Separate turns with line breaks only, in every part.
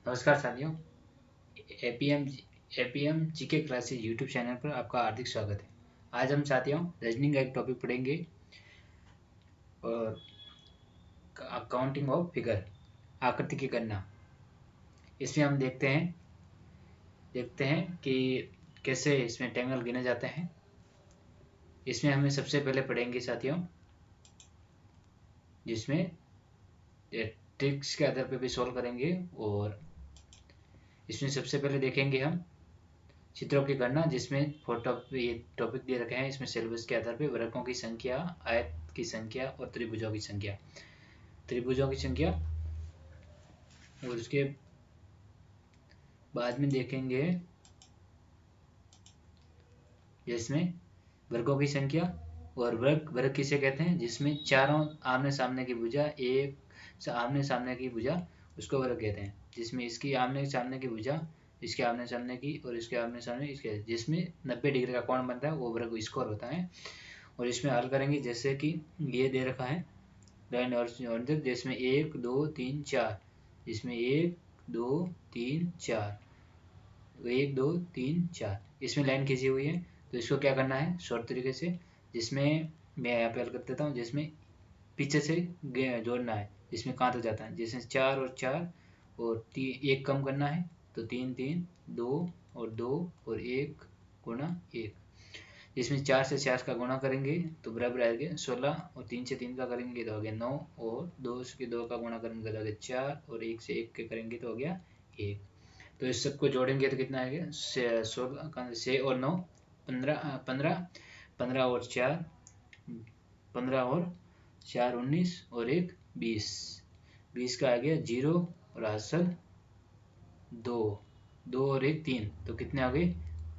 नमस्कार साथियों। APM APM GK classes YouTube channel पर आपका हार्दिक स्वागत है। आज हम साथियों रीजनिंग का एक टॉपिक पढ़ेंगे और काउंटिंग ऑफ फिगर, आकृति की गणना। इसमें हम देखते हैं कि कैसे इसमें टेंगल गिने जाते हैं। इसमें हमें सबसे पहले पढ़ेंगे साथियों, जिसमें ट्रिक्स के आधार पर भी सॉल्व करेंगे। और इसमें सबसे पहले देखेंगे हम चित्रों की गणना, जिसमें फोटो ये टॉपिक दे रखे हैं। इसमें सिलेबस के आधार पर वर्गों की संख्या, आयत की संख्या और त्रिभुजों की संख्या और उसके बाद में देखेंगे जिसमें वर्गों की संख्या। और वर्ग किसे कहते हैं? जिसमें चारों आमने सामने की भुजा, एक आमने सामने की भुजा, उसको वर्ग कहते हैं। जिसमें इसकी आमने सामने की भुजा, इसके आमने सामने की और इसके आमने सामने इसके, जिसमें 90 डिग्री का कोण बनता है, वो वर्ग स्क्वायर होता है। और इसमें हल करेंगे, जैसे कि ये दे रखा है लाइन और जिसमें 1 2 3 4, इसमें 1 2 3 4, 1 2 3 4, इसमें लाइन खींची हुई है। तो इसको क्या करना है शॉर्ट तरीके से, जिसमें मैं यहाँ पे हल कर देता हूँ। जिसमें पीछे से जोड़ना है, जिसमें कहाँ तक जाता है, जैसे 4 और 4 और 1 कम करना है, तो 3 3 2 और 2 और 1 गुणा 1। इसमें 4 से 4 का गुणा करेंगे तो बराबर आएगा 16, और 3 से 3 का करेंगे तो हो गया 9, और 2 से 2 का गुणा करेंगे तो हो गया 4, और 1 से 1 के करेंगे तो हो गया 1। तो इस सबको जोड़ेंगे तो कितना आएगा? 16 6 और 9 15, 15 और 4 15 और 4 19 और 1 20, 20 का आ गया 0 और हासिल 2, 2 और 1 3, तो कितने आ गए?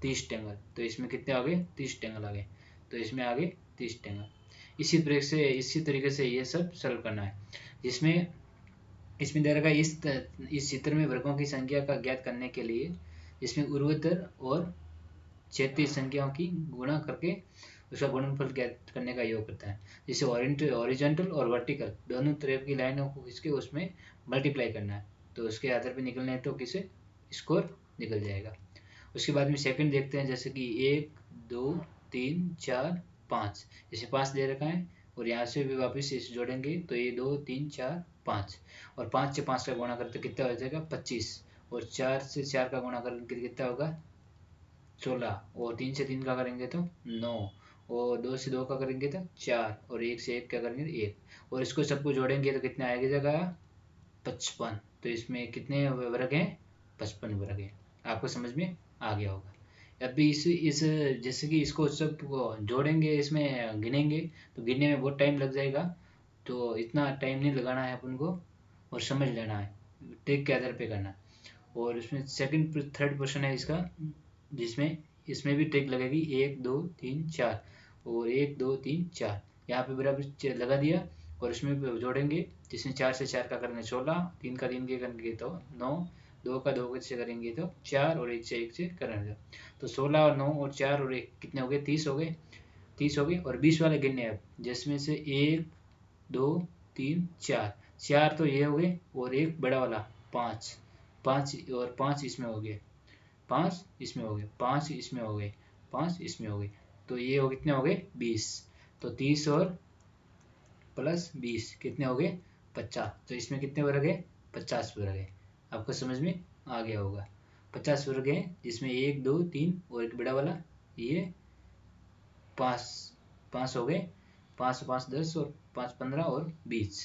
30 टेंगल। तो इसमें कितने आ गए? 30 टेंगल आ गए। तो इसमें आ गए 30 टेंगल। इसी तरीके से ये सब सॉल्व करना है। जिसमें इसमें दे रखा है इस चित्र में वर्गों की संख्या का ज्ञात करने के लिए इसमें ऊर्ध्वाधर और क्षैतिज संख्याओं की गुणा करके उसका गुणनफल ज्ञात करने का योग करता है। जिसे हॉरिजॉन्टल और वर्टिकल दोनों तरफ की लाइनों को खींच के उसमें मल्टीप्लाई करना है। तो उसके आधार पर निकलना है तो किसे स्कोर निकल जाएगा। उसके बाद में सेकंड देखते हैं, जैसे कि 1 2 3 4 5, जैसे 5 दे रखा है और यहाँ से भी वापस इसे जोड़ेंगे तो ये 2 3 4 5, और 5 से 5 का गुणा करते कितना हो जाएगा? 25, और 4 से 4 का गुणा करके कितना होगा? 16, और 3 से 3 का करेंगे तो 9, और 2 से 2 का करेंगे तो 4, और 1 से 1 का करेंगे तो 1, और इसको सबको जोड़ेंगे तो कितने आएगी जगह? 55। तो इसमें कितने वर्ग हैं? 55 वर्ग हैं। आपको समझ में आ गया होगा। अभी इस जैसे कि इसको सब जोड़ेंगे, इसमें गिनेंगे, तो गिनने में बहुत टाइम लग जाएगा। तो इतना टाइम नहीं लगाना है अपन को, और समझ लेना है, ट्रिक के आधार पे करना। और इसमें सेकंड थर्ड क्वेश्चन है इसका, जिसमें इसमें भी ट्रिक लगेगी 1 2 3 4, और 1 2 3 4 यहाँ पे बराबर लगा दिया। और इसमें भी जोड़ेंगे, जिसमें 4 से 4 का करेंगे 16, 3 का 3 के करेंगे तो 9, 2 का 2 से करेंगे तो 4, और 1 से 1 से करेंगे तो 16 और 9 और 4 और 1 कितने हो गए? 30 हो गए। 30 हो गए। और 20 वाले गिनने अब, जिसमें से 1 2 3 4, 4 तो ये हो गए, और एक बड़ा वाला 5, 5 और 5 इसमें हो गए, 5 इसमें हो गए, 5 इसमें हो गए, 5 इसमें हो गए, तो ये हो कितने हो गए? 20। तो 30 और प्लस 20 कितने हो गए? 50। तो इसमें कितने वर्ग है? 50 वर्ग है। आपको समझ में आ गया होगा। 50 वर्ग है, जिसमें 1 2 3 और एक बड़ा वाला, ये 5 5 हो गए, 5 5 10 और 5 15 और 20,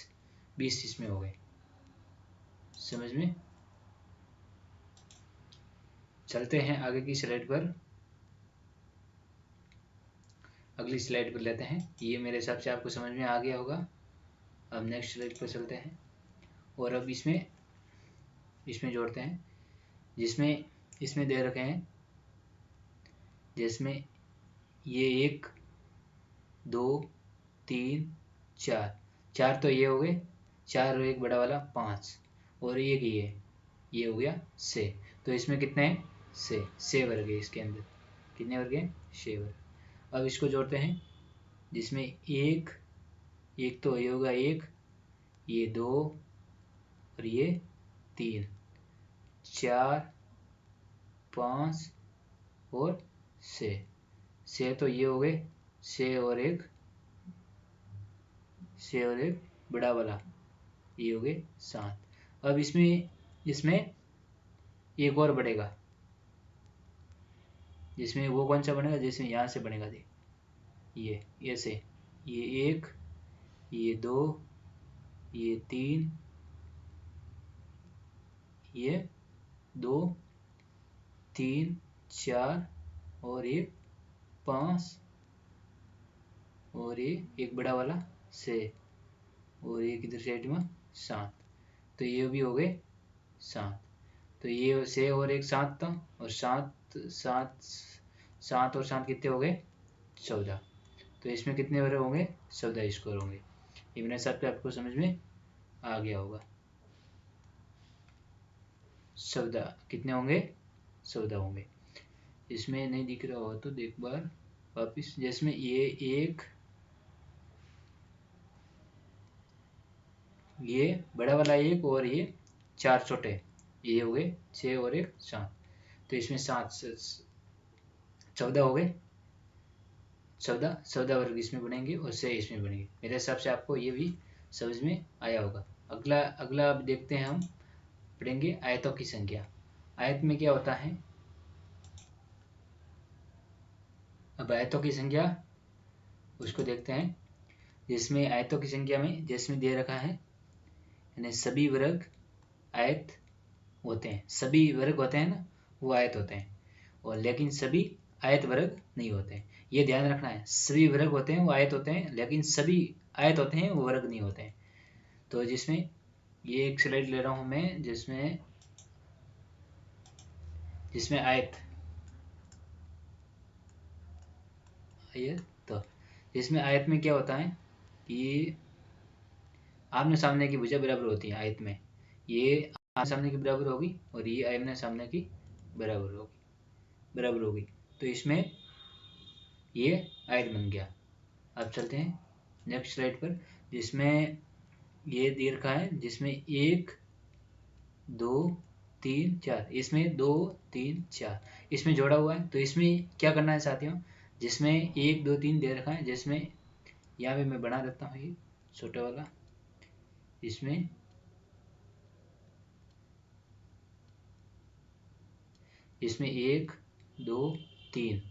20 इसमें हो गए। समझ में? चलते हैं आगे की स्लाइड पर। अगली स्लाइड पर लेते हैं। ये मेरे हिसाब से आपको समझ में आ गया होगा। अब नेक्स्ट स्लाइड पर चलते हैं, और अब इसमें जोड़ते हैं, जिसमें इसमें दे रखे हैं, जिसमें ये 1 2 3 4, 4 तो ये हो गए, 4 और एक बड़ा वाला 5, और एक ये हो गया 6। तो इसमें कितने हैं? 6 वर्ग है इसके अंदर। कितने वर्ग हैं? 6 वर्ग। अब इसको जोड़ते हैं, जिसमें एक एक तो ये होगा 1, ये 2 और ये 3, 4 5 और 6 तो ये हो गए 6 और एक बड़ा वाला, ये हो गए 7। अब इसमें एक और बढ़ेगा, जिसमें वो कौन सा बनेगा, जिसमें यहाँ से बनेगा देख, ये ऐसे, ये 1, ये 2, ये 3, ये 2 3 4 और ये 5 और ये एक बड़ा वाला 6 और ये किधर साइड में 7। तो ये भी हो गए 7। तो ये 6 और एक 7 था, और 7 और 7 कितने हो गए 14। तो इसमें कितने वर्ग होंगे 14 स्क्वायर होंगे। ये मेरे हिसाब से आपको समझ में आ गया होगा। 14 कितने होंगे 14 होंगे। इसमें नहीं दिख रहा हो तो देख बार वापिस, जिसमें ये एक, ये बड़ा वाला एक और ये 4 छोटे, ये हो गए 6 और एक 7। तो इसमें 14 हो गए। 14 वर्ग इसमें बनेंगे और 6 इसमें बनेंगे। मेरे हिसाब से आपको ये भी समझ में आया होगा। अगला अब देखते हैं, हम पढ़ेंगे आयतों की संख्या। आयत में क्या होता है, अब आयतों की संख्या उसको देखते हैं। जिसमें आयतों की संख्या में जिसमें दे रखा है, यानी सभी वर्ग आयत होते हैं। सभी वर्ग होते हैं ना, वो आयत होते हैं, और लेकिन सभी आयत वर्ग नहीं होते हैं। ये ध्यान रखना है, सभी वर्ग होते हैं वो आयत होते हैं, लेकिन सभी आयत होते हैं वो वर्ग नहीं होते हैं। तो जिसमें ये एक स्लाइड ले रहा हूं मैं, जिसमें आयत तो जिसमें आयत में क्या होता है कि आमने सामने की भुजा बराबर होती है। आयत में ये आमने सामने की बराबर होगी और ये आमने सामने की बराबर होगी। तो इसमें ये आयत बन गया। अब चलते हैं नेक्स्ट स्लाइड पर, जिसमें ये दे रखा है, जिसमें 1 2 3 4, इसमें 2 3 4 इसमें जोड़ा हुआ है। तो इसमें क्या करना है साथियों, जिसमें 1 2 3 दे रखा है, जिसमें यहाँ पे मैं बना देता हूँ ये छोटा वाला, इसमें 1 2 3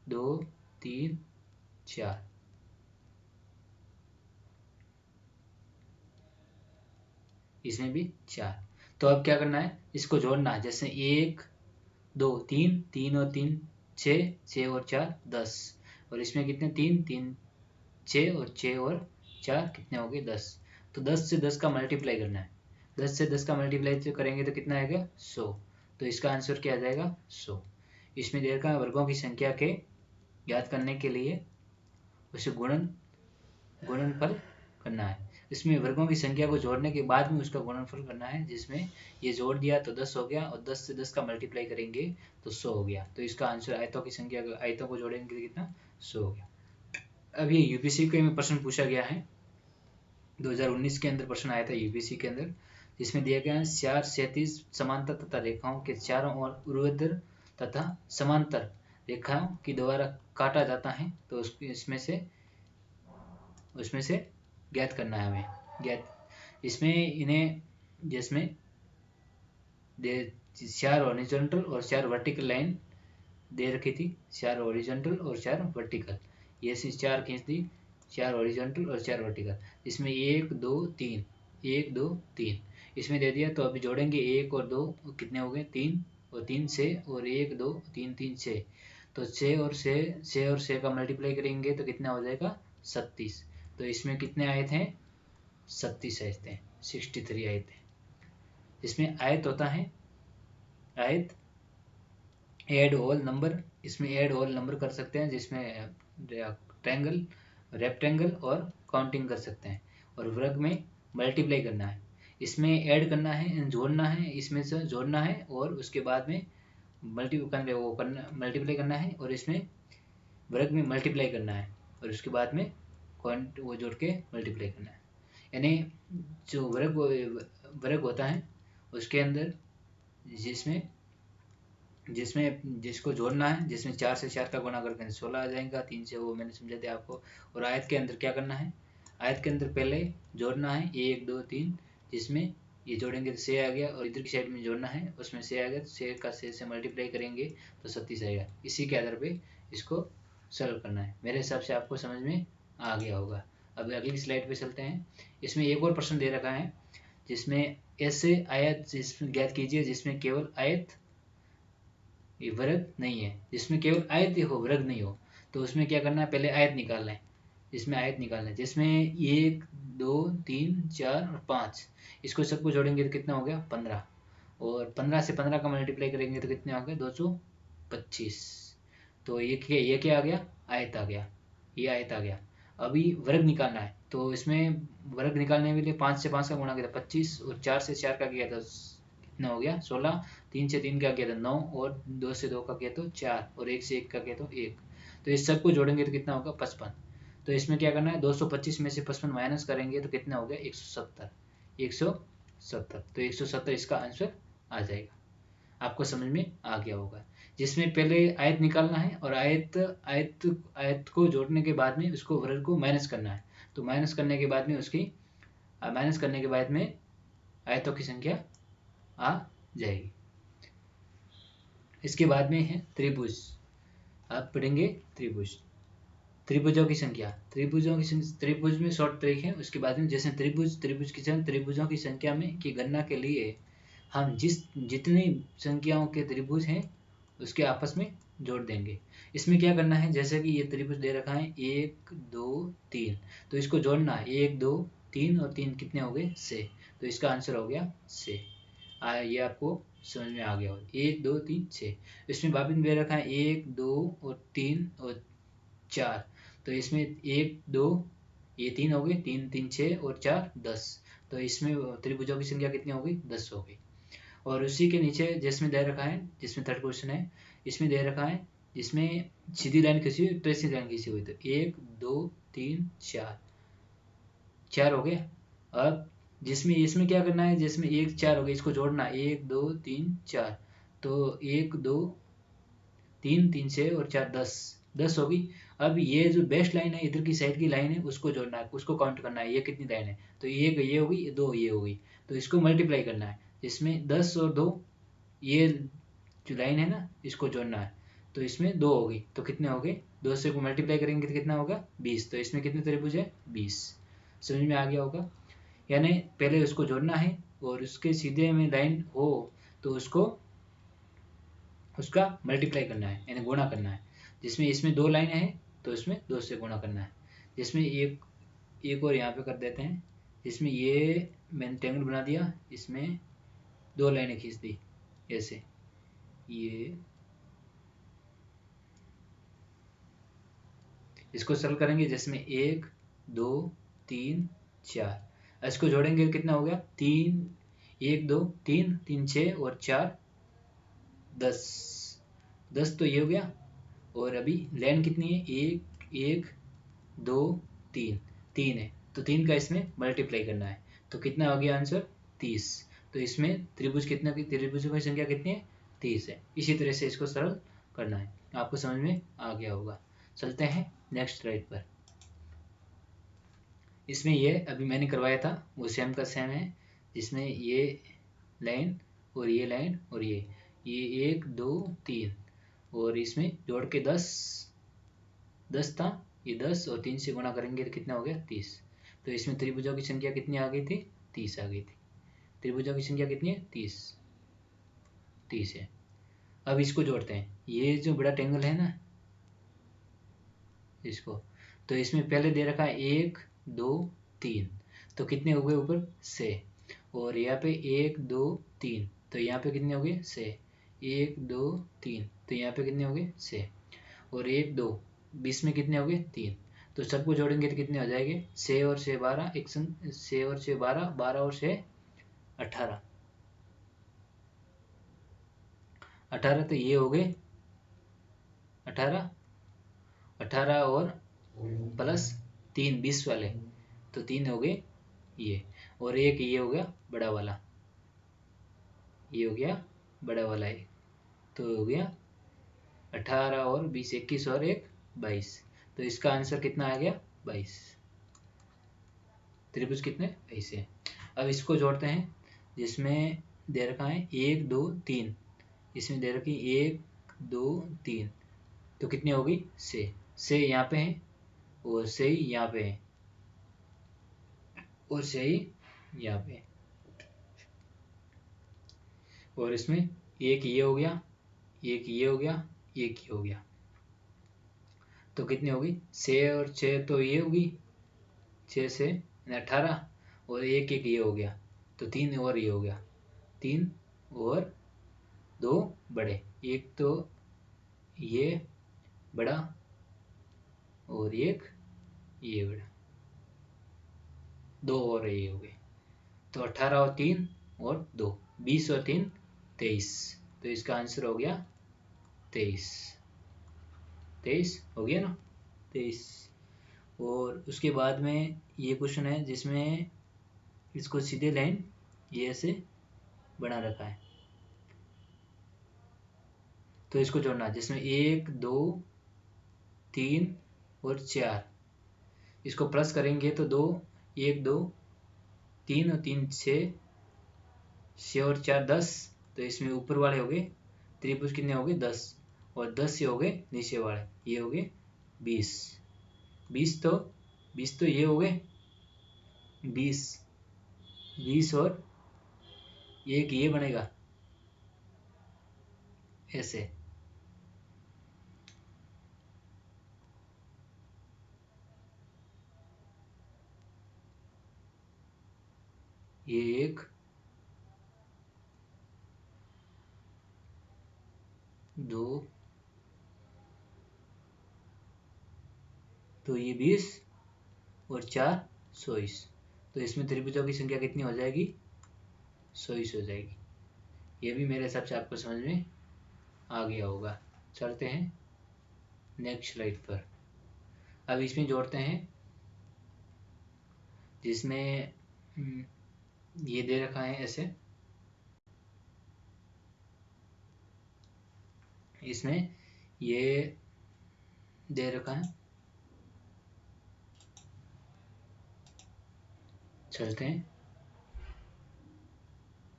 2 3 4, इसमें भी 4। तो अब क्या करना है, इसको जोड़ना है। जैसे 1 2 3 3 और 3 6 6 और 4 10, और इसमें कितने 3 3 6 और 6 और 4 कितने हो गए 10। तो 10 से 10 का मल्टीप्लाई करना है। 10 से 10 का मल्टीप्लाई करेंगे तो कितना आएगा 100। तो इसका आंसर क्या आ जाएगा 100। इसमें देर का वर्गों की संख्या के याद करने के लिए उसे गुणनफल करना है। इसमें वर्गों की संख्या को जोड़ने के बाद में उसका गुणनफल करना है। जिसमें ये जोड़ दिया तो 10 हो गया, और 10 से 10 का मल्टीप्लाई करेंगे तो 100 हो गया। तो इसका आंसर आयतों की संख्या, आयतों को जोड़ेंगे तो कितना 100 हो गया। अब ये यूपीएससी के में प्रश्न पूछा गया है, 2019 के अंदर प्रश्न आया था यूपीएससी के अंदर, जिसमें दिया गया है 4 क्षैतिज समांतर तथा रेखाओं के चारों ओर ऊर्ध्वाधर तथा समांतर रेखाओं के द्वारा काटा जाता है। तो उसमें से ज्ञात करना है हमें। ज्ञात इसमें इन्हें, जिसमें 4 हॉरिजॉन्टल और 4 वर्टिकल लाइन दे रखी थी, 4 हॉरिजॉन्टल और 4 वर्टिकल, ये 4 खींच दी, 4 हॉरिजॉन्टल और 4 वर्टिकल। इसमें 1 2 3 1 2 3 इसमें दे दिया। तो अभी जोड़ेंगे 1 और 2 कितने हो गए 3 और 3 6 और 1 2 3 3 6। तो 6 और 6 का मल्टीप्लाई करेंगे तो कितना हो जाएगा 37। तो इसमें कितने आए थे 37 आए थे, 63 आए थे। इसमें आयत होता है, आयत ऐड ऑल नंबर, इसमें ऐड ऑल नंबर कर सकते हैं, जिसमें ट्रायंगल रेक्टेंगल और काउंटिंग कर सकते हैं। और वर्ग में मल्टीप्लाई करना है, इसमें ऐड करना है, जोड़ना है, इसमें से जोड़ना है, और उसके बाद में मल्टीप्लाई करना है, और इसमें वर्ग में मल्टीप्लाई करना है, और उसके बाद में वो जोड़ के मल्टीप्लाई करना है। यानी जो वर्ग होता है उसके अंदर जिसमें जिसको जोड़ना है, जिसमें 4 से 4 का गुणा करके 16 आ जाएगा, 3 से वो मैंने समझा दिया आपको। और आयत के अंदर क्या करना है, आयत के अंदर पहले जोड़ना है 1 2 3, जिसमें ये जोड़ेंगे तो 6 आ गया, और इधर की साइड में जोड़ना है उसमें 6 आ गया, तो 6 का 6 से मल्टीप्लाई करेंगे तो 36 आएगा। इसी के आधार पे इसको सॉल्व करना है। मेरे हिसाब से आपको समझ में आ गया होगा। अब अगली स्लाइड पे चलते हैं। इसमें एक और प्रश्न दे रखा है जिसमें ऐसे आयत जिसमें ज्ञात कीजिए जिसमें केवल आयत वर्ग नहीं है, जिसमें केवल आयत हो वर्ग नहीं हो। तो उसमें क्या करना है, पहले आयत निकालना है। जिसमें आयत निकालना है जिसमें 1 2 3 4 और 5, इसको सबको जोड़ेंगे तो कितना हो गया 15, और 15 से 15 का मल्टीप्लाई करेंगे तो कितने आ गए 225। तो ये क्या आ गया, आयत आ गया, ये आयत आ गया। अभी वर्ग निकालना है, तो इसमें वर्ग निकालने के लिए 5 से 5 का गुणा किया था 25, और 4 से 4 का किया था कितना हो गया 16, 3 से 3 का किया था 9, और 2 से 2 का किया तो 4, और 1 से 1 का किया तो 1। तो इस सबको जोड़ेंगे तो कितना होगा 55। तो इसमें क्या करना है, 225 में से 55 माइनस करेंगे तो कितना हो गया 170, 170। तो 170 इसका आंसर आ जाएगा। आपको समझ में आ गया होगा। जिसमें पहले आयत निकालना है, और आयत आयत आयत को जोड़ने के बाद में उसको वर्ग को माइनस करना है। तो माइनस करने के बाद में आयतों की संख्या आ जाएगी। इसके बाद में है त्रिभुज। आप पढ़ेंगे त्रिभुज, त्रिभुजों की संख्या। त्रिभुज में शॉर्ट ट्रिक है। उसके बाद में जैसे त्रिभुजों की संख्या में की गणना के लिए हम जितनी संख्याओं के त्रिभुज हैं उसके आपस में जोड़ देंगे। इसमें क्या करना है, जैसे कि ये त्रिभुज दे रखा है 1 2 3, तो इसको जोड़ना है 1 2 3 और 3 कितने हो गए 6। तो इसका आंसर हो गया 6। ये आपको समझ में आ गया हो, 1 2 3 6। इसमें वापिस दे रखा है 1 2 और 3 और 4, तो इसमें 1 2 ये 3 हो गए, 3 3 6 और 4 10। तो इसमें त्रिभुजों की संख्या कितनी हो गई 10 हो गई। और उसी के नीचे जिसमें दे रखा है, जिसमें थर्ड क्वेश्चन है, इसमें दे रखा है जिसमें सीधी लाइन खींची हुई, ट्रेस लाइन खींची हुई, तो 1 2 3 4 हो गया। अब जिसमें इसमें क्या करना है, जिसमें 1 4 हो गया, इसको जोड़ना 1 2 3 4, तो 1 2 3 3 6 और 4 10 होगी। अब ये जो बेस्ट लाइन है इधर की साइड की लाइन है उसको जोड़ना है, उसको काउंट करना है, ये कितनी लाइन है, तो एक ये होगी, दो ये होगी, तो इसको मल्टीप्लाई करना है। इसमें 10 और 2, ये जो लाइन है ना इसको जोड़ना है, तो इसमें 2 होगी, तो कितने हो गए 2 से को मल्टीप्लाई करेंगे तो कितना होगा 20। तो इसमें कितने त्रिभुज है 20। समझ में आ गया होगा। यानी पहले उसको जोड़ना है, और उसके सीधे में लाइन हो तो उसका मल्टीप्लाई करना है, यानी गुणा करना है। जिसमें इसमें 2 लाइनें हैं तो इसमें 2 से गुणा करना है। जिसमें एक और यहाँ पे कर देते हैं, जिसमें ये मैंने ट्रायंगल बना दिया, इसमें 2 लाइनें खींच दी ऐसे, ये इसको सरल करेंगे जिसमें 1 2 3 4, इसको जोड़ेंगे कितना हो गया 3 1 2 3 3 6 और 4 10 तो ये हो गया। और अभी लाइन कितनी है 1 1 2 3 3 है, तो 3 का इसमें मल्टीप्लाई करना है, तो कितना हो गया आंसर 30। तो इसमें त्रिभुजों की संख्या कितनी है 30 है। इसी तरह से इसको सरल करना है। आपको समझ में आ गया होगा। चलते हैं नेक्स्ट स्लाइड पर। इसमें ये अभी मैंने करवाया था वो सेम का सेम है, जिसमें ये लाइन और ये लाइन और ये 1 2 3, और इसमें जोड़ के 10 था, ये 10 और 3 से गुणा करेंगे तो कितना हो गया 30। तो इसमें त्रिभुजों की संख्या कितनी आ गई थी 30 आ गई थी। त्रिभुजों की संख्या कितनी है 30 है। अब इसको जोड़ते हैं, ये जो बड़ा ट्रायंगल है ना इसको, तो इसमें पहले दे रखा है 1 2 3, तो कितने हो गए ऊपर 6, और यहाँ पे 1 2 3, तो यहाँ पे कितने हो गए 6, 1 2 3, तो यहाँ पे कितने हो गए 6, और 1 2 20 में कितने हो गए 3, तो सबको जोड़ेंगे तो कितने हो जाएंगे 6 और 6 12, 6 और 6 12, 12 और 6 18, 18, तो ये हो गए 18, 18 और प्लस 3 20 वाले, तो 3 हो गए ये, और एक ये हो गया बड़ा वाला, ये हो गया बड़ा वाला ए, तो हो गया 18 और 20 21 और 1 22। तो इसका आंसर कितना आ गया 22। त्रिभुज कितने ऐसे। अब इसको जोड़ते हैं जिसमें दे रखा है 1 2 3, इसमें दे रखी 1 2 3, तो कितनी होगी से यहाँ पे है और से ही यहाँ पे है और से ही यहाँ पे है, और इसमें एक ये हो गया, एक ये हो गया, एक ये हो गया, तो कितनी होगी 6 और 6 तो ये होगी 6 से 18 और एक एक ये हो गया, तो 3 और ये हो गया, 3 और 2 बड़े, एक तो ये बड़ा और एक ये बड़ा, 2 और ये हो गए, तो 18 और 3 और 2 20 और 3 23। तो इसका आंसर हो गया 23। 23 हो गया ना 23। और उसके बाद में ये क्वेश्चन है जिसमें इसको सीधे लाइन ये ऐसे बना रखा है, तो इसको जोड़ना है जिसमें 1 2 3 और 4, इसको प्लस करेंगे तो 2 1 2 3 और 3 6, 6 और 4 10, तो इसमें ऊपर वाले हो गए त्रिभुज कितने हो गए 10, और 10 से हो गए नीचे वाले ये हो गए 20। 20 तो ये हो गए 20 20 और एक ये बनेगा ऐसे, ये एक 2, तो ये 20 और 4 24, तो इसमें त्रिभुजों की संख्या कितनी हो जाएगी 24 हो जाएगी। ये भी मेरे हिसाब से आपको समझ में आ गया होगा। चलते हैं नेक्स्ट स्लाइड पर। अब इसमें जोड़ते हैं जिसमें ये दे रखा है ऐसे, इसमें ये दे रखा है, चलते हैं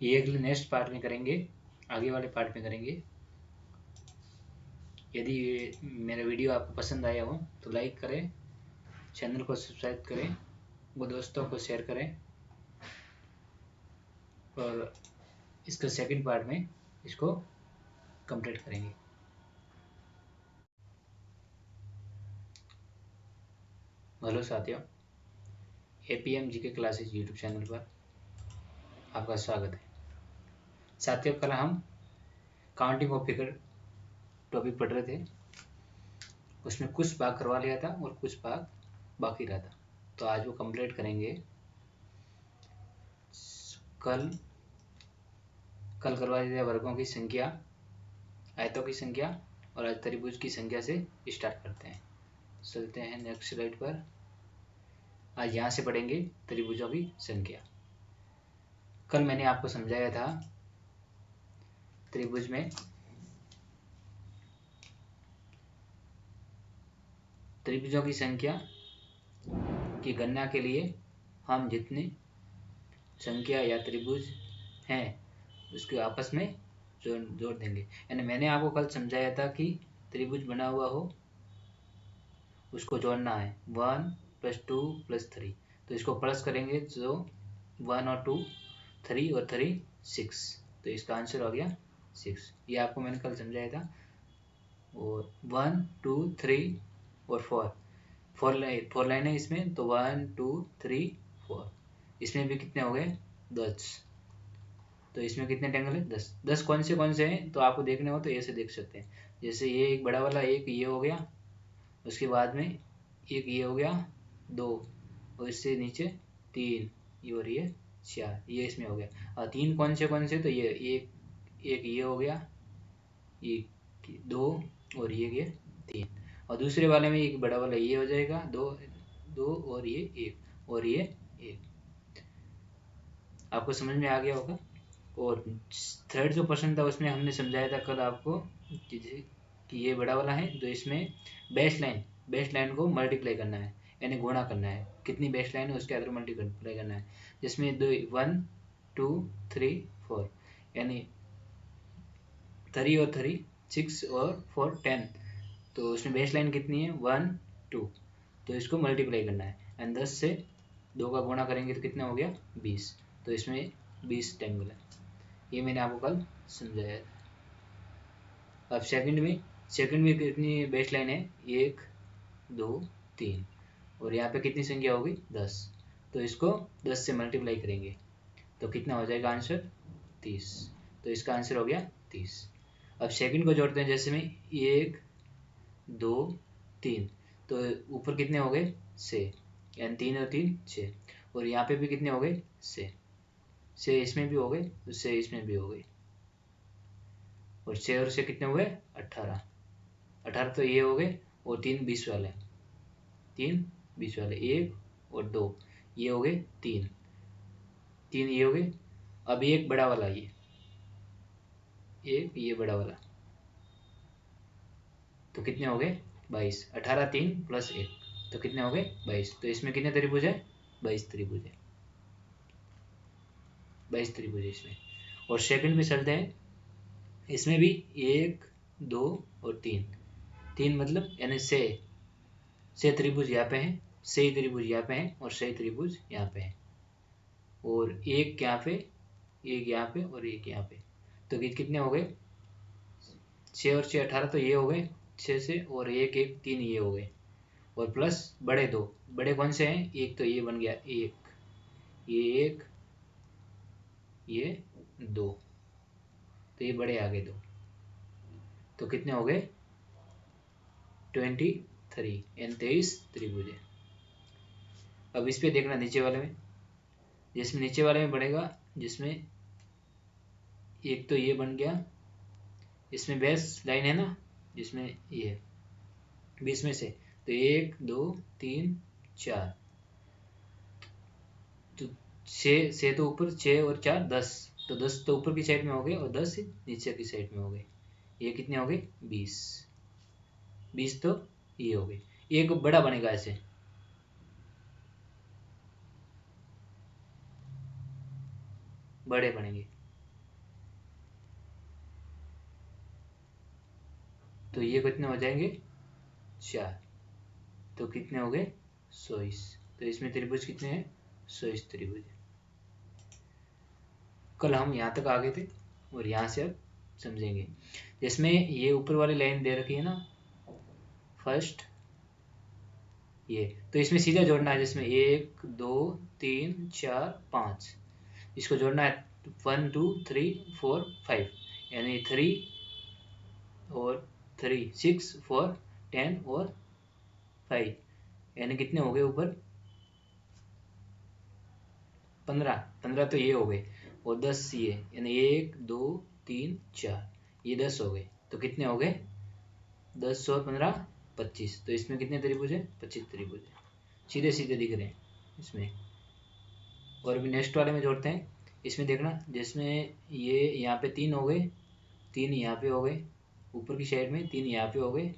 ये अगले नेक्स्ट पार्ट में करेंगे, आगे वाले पार्ट में करेंगे। यदि मेरा वीडियो आपको पसंद आया हो तो लाइक करें, चैनल को सब्सक्राइब करें, वो दोस्तों को शेयर करें, और इसका सेकंड पार्ट में इसको कंप्लीट करेंगे। हेलो साथियों, APM GK classes YouTube channel पर आपका स्वागत है। साथियों, कल हम काउंटिंग ऑफ फिगर टॉपिक पढ़ रहे थे, उसमें कुछ भाग करवा लिया था और कुछ भाग बाकी रहा था, तो आज वो कंप्लीट करेंगे। कल करवा दिया वर्गों की संख्या, आयतों की संख्या, और आज त्रिभुज की संख्या से स्टार्ट करते हैं। चलते हैं नेक्स्ट स्लाइड पर। आज यहाँ से पढ़ेंगे त्रिभुजों की संख्या। कल मैंने आपको समझाया था त्रिभुज में त्रिभुजों की संख्या की गणना के लिए हम जितनी संख्या या त्रिभुज हैं उसके आपस में जोड़ देंगे। यानी मैंने आपको कल समझाया था कि त्रिभुज बना हुआ हो उसको जोड़ना है 1 + 2 + 3, तो इसको प्लस करेंगे तो 1 और 2 3 और 3 6, तो इसका आंसर हो गया 6। ये आपको मैंने कल समझाया था। और 1 2 3 और 4 लाइन है इसमें, तो 1 2 3 4, इसमें भी कितने हो गए 10, तो इसमें कितने टेंगल है 10। 10 कौन से हैं तो आपको देखने हो तो ऐसे देख सकते हैं, जैसे ये एक बड़ा वाला एक ये हो गया, उसके बाद में एक ये हो गया 2, और इससे नीचे 3 और ये 4, ये इसमें हो गया। और 3 कौन से तो ये एक ये हो गया, एक 2 और ये 3, और दूसरे वाले में एक बड़ा वाला ये हो जाएगा 2 और ये 1 और ये 1। आपको समझ में आ गया होगा। और थर्ड जो क्वेश्चन था उसमें हमने समझाया था कल आपको कि ये बड़ा वाला है, तो इसमें बेस लाइन को मल्टीप्लाई करना है, यानी गुणा करना है, कितनी बेस लाइन है उसके आधार मल्टीप्लाई करना है, जिसमें दो 1 2 3 4, यानी 3 और 3 6 और 4 10, तो उसमें बेस लाइन कितनी है 1 2, तो इसको मल्टीप्लाई करना है, एंड 10 से 2 का गुणा करेंगे तो कितना हो गया 20, तो इसमें 20 टेंगल है। ये मैंने आपको कल समझाया था। अब सेकंड में कितनी बेस लाइन है 1 2 3, और यहाँ पे कितनी संख्या होगी 10, तो इसको 10 से मल्टीप्लाई करेंगे तो कितना हो जाएगा आंसर 30, तो इसका आंसर हो गया 30। अब सेकंड को जोड़ते हैं, जैसे में 1 2 3, तो ऊपर कितने हो गए 6, यानी 3 और 3 6, और यहाँ पे भी कितने हो गए 6 इसमें भी हो गए, तो 6 इसमें भी हो गए, और 6 और 6 कितने हुए 18, 18 तो ये हो गए, और 3 20 वाले, 1 और 2 ये हो गए 3 ये हो गए। अब एक बड़ा वाला, ये बड़ा वाला, तो कितने हो गए 22, 18 3 प्लस 1, तो कितने हो गए 22, तो इसमें कितने त्रिभुज है 22 त्रिभुज है, 22 त्रिभुज है इसमें। और सेकंड में चलते हैं, इसमें भी 1 2 और 3 मतलब यानी से त्रिभुज यहाँ पे है, से त्रिभुज यहाँ पे है, और से त्रिभुज यहाँ पे है, और एक यहाँ पे, एक यहाँ पे, और एक यहाँ पे, तो कितने हो गए 6 और 6 18, तो ये हो गए 6 से, और एक 1 3 ये हो गए, और प्लस बड़े दो, बड़े कौन से हैं, एक तो ये बन गया एक ये 2, तो ये बड़े आ गए 2, तो कितने हो गए 23, यानी 23 त्रिभुज है। अब इस पे देखना नीचे वाले में, जिसमें नीचे वाले में बढ़ेगा, जिसमें एक तो ये बन गया, इसमें बेस लाइन है ना, जिसमें ये 20 में से, तो 1 2 3 4, तो 6 से तो ऊपर, 6 और 4 10, तो 10 तो ऊपर की साइड में हो गए, और 10 नीचे की साइड में हो गए, ये कितने हो गए 20 तो ये हो गए। एक बड़ा बनेगा ऐसे, बड़े बनेंगे, तो ये कितने हो जाएंगे 4, तो कितने हो गए 100, तो इसमें त्रिभुज कितने हैं 100 त्रिभुज। कल हम यहाँ तक आ गए थे, और यहाँ से अब समझेंगे, जिसमें ये ऊपर वाली लाइन दे रखी है ना फर्स्ट, ये तो इसमें सीधा जोड़ना है, जिसमें 1 2 3 4 5, इसको जोड़ना है 1 2 3 4 5, यानी 3 और 3 6 4 10 और 5, यानी कितने हो गए ऊपर 15 तो ये हो गए, और 10 ये, यानी 1 2 3 4, ये 10 हो गए, तो कितने हो गए 10 और 15 25, तो इसमें कितने त्रिभुज है 25 त्रिभुज है, सीधे सीधे दिख रहे हैं इसमें। और अभी नेक्स्ट वाले में जोड़ते हैं, इसमें देखना, जिसमें ये यहाँ पे 3 हो गए, 3 यहाँ पे हो गए ऊपर की साइड में, 3 यहाँ पे हो गए,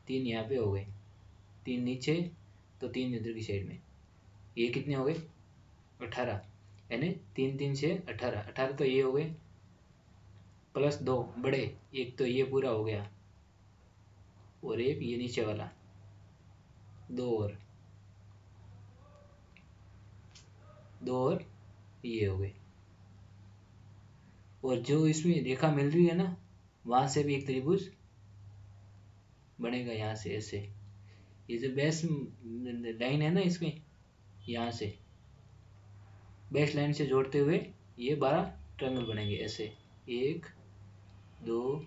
3 यहाँ पे हो गए, 3 नीचे, तो 3 इधर की साइड में, ये कितने हो गए 18, यानी 3 3 से 18, 18 तो ये हो गए, प्लस 2 बड़े, एक तो ये पूरा हो गया, और एक ये नीचे वाला, 2 और ये हो गए, और जो इसमें रेखा मिल रही है ना, वहां से भी एक त्रिभुज बनेगा, यहाँ से ऐसे, ये जो बेस लाइन है ना इसमें, यहाँ से बेस लाइन से जोड़ते हुए ये 12 ट्रायंगल बनेंगे ऐसे, 1 2,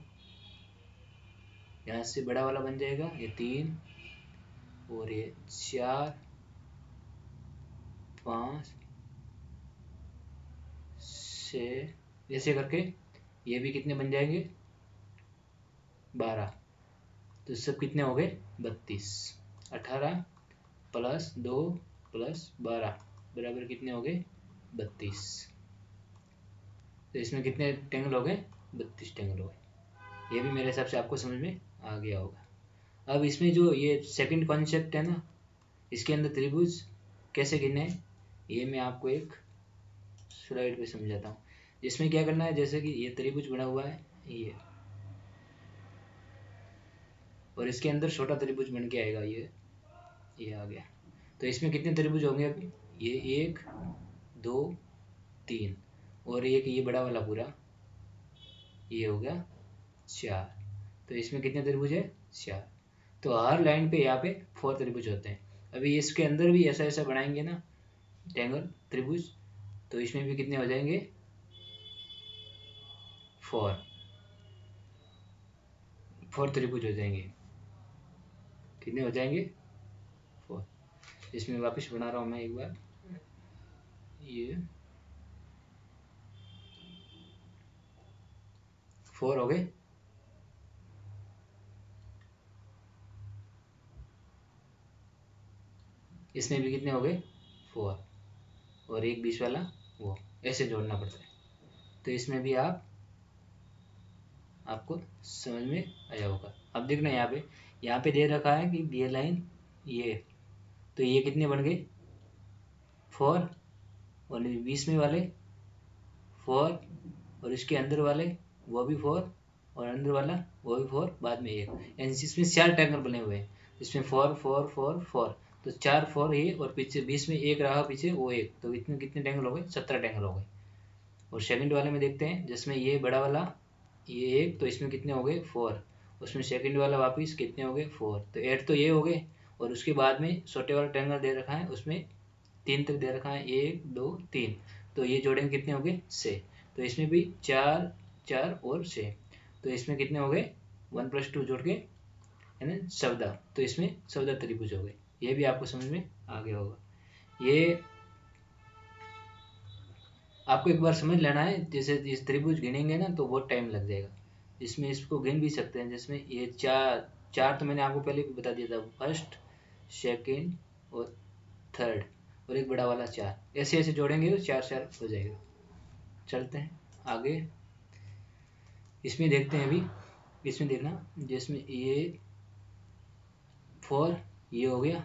यहाँ से बड़ा वाला बन जाएगा ये 3, और ये 4 5 6, ऐसे करके ये भी कितने बन जाएंगे 12, तो सब कितने हो गए 32, 18 प्लस 2 प्लस 12 बराबर कितने हो गए 32, तो इसमें कितने ट्रायंगल हो गए? 32 ट्रायंगल हो गए। ये भी मेरे हिसाब से आपको समझ में आ गया होगा। अब इसमें जो ये सेकंड कॉन्सेप्ट है ना, इसके अंदर त्रिभुज कैसे गिने हैं, ये मैं आपको एक स्लाइड पे समझाता हूँ। जिसमें क्या करना है, जैसे कि ये त्रिभुज बना हुआ है ये, और इसके अंदर छोटा त्रिभुज बन के आएगा ये आ गया। तो इसमें कितने त्रिभुज होंगे अभी? ये 1 2 3 और एक ये बड़ा वाला पूरा, ये हो गया 4। तो इसमें कितने त्रिभुज है? 4। तो हर लाइन पे यहाँ पे 4 त्रिभुज होते हैं। अभी इसके अंदर भी ऐसा ऐसा बनाएंगे ना ट्रायंगल त्रिभुज, तो इसमें भी कितने हो जाएंगे? 4 त्रिभुज हो जाएंगे। कितने हो जाएंगे? 4। इसमें वापस बना रहा हूँ मैं एक बार, ये 4 हो गए। इसमें भी कितने हो गए? 4। और एक बीच वाला वो, ऐसे जोड़ना पड़ता है। तो इसमें भी आपको समझ में आया होगा। अब देखना यहाँ पे दे रखा है कि ये लाइन ये, तो ये कितने बन गए? 4। और बीच में वाले 4, और इसके अंदर वाले वो भी 4, और अंदर वाला वो भी 4, बाद में 1, यानी इसमें 4 ट्रायंगल बने हुए हैं। इसमें 4 4 4 4, तो 4 4 ये, और पीछे बीच में 1 रहा, पीछे वो 1, तो इतने कितने ट्रायंगल हो गए? 17 ट्रायंगल हो गए। और सेकंड वाले में देखते हैं, जिसमें ये बड़ा वाला ये 1, तो इसमें कितने हो गए? 4। उसमें सेकंड वाला वापिस कितने हो गए? 4। तो 8 तो ये हो गए। और उसके बाद में छोटे वाला ट्रायंगल दे रखा है, उसमें 3 तक दे रखा है, 1 2 3, तो ये जोड़ेंगे कितने हो गए? 6। तो इसमें भी 4 4 और 6, तो इसमें कितने हो गए? 1 + 2 जोड़ के है ना 14। तो इसमें 14 त्रिभुज हो गए। ये भी आपको समझ में आ गया होगा। ये आपको एक बार समझ लेना है, जैसे इस त्रिभुज गिनेंगे ना तो बहुत टाइम लग जाएगा। इसमें इसको गिन भी सकते हैं, जिसमें ये 4 तो मैंने आपको पहले भी बता दिया था, फर्स्ट सेकंड और थर्ड, और एक बड़ा वाला 4, ऐसे ऐसे जोड़ेंगे तो 4 4 हो जाएगा। चलते हैं आगे, इसमें देखते हैं। अभी इसमें देखना, जिसमें ये 4 ये हो गया,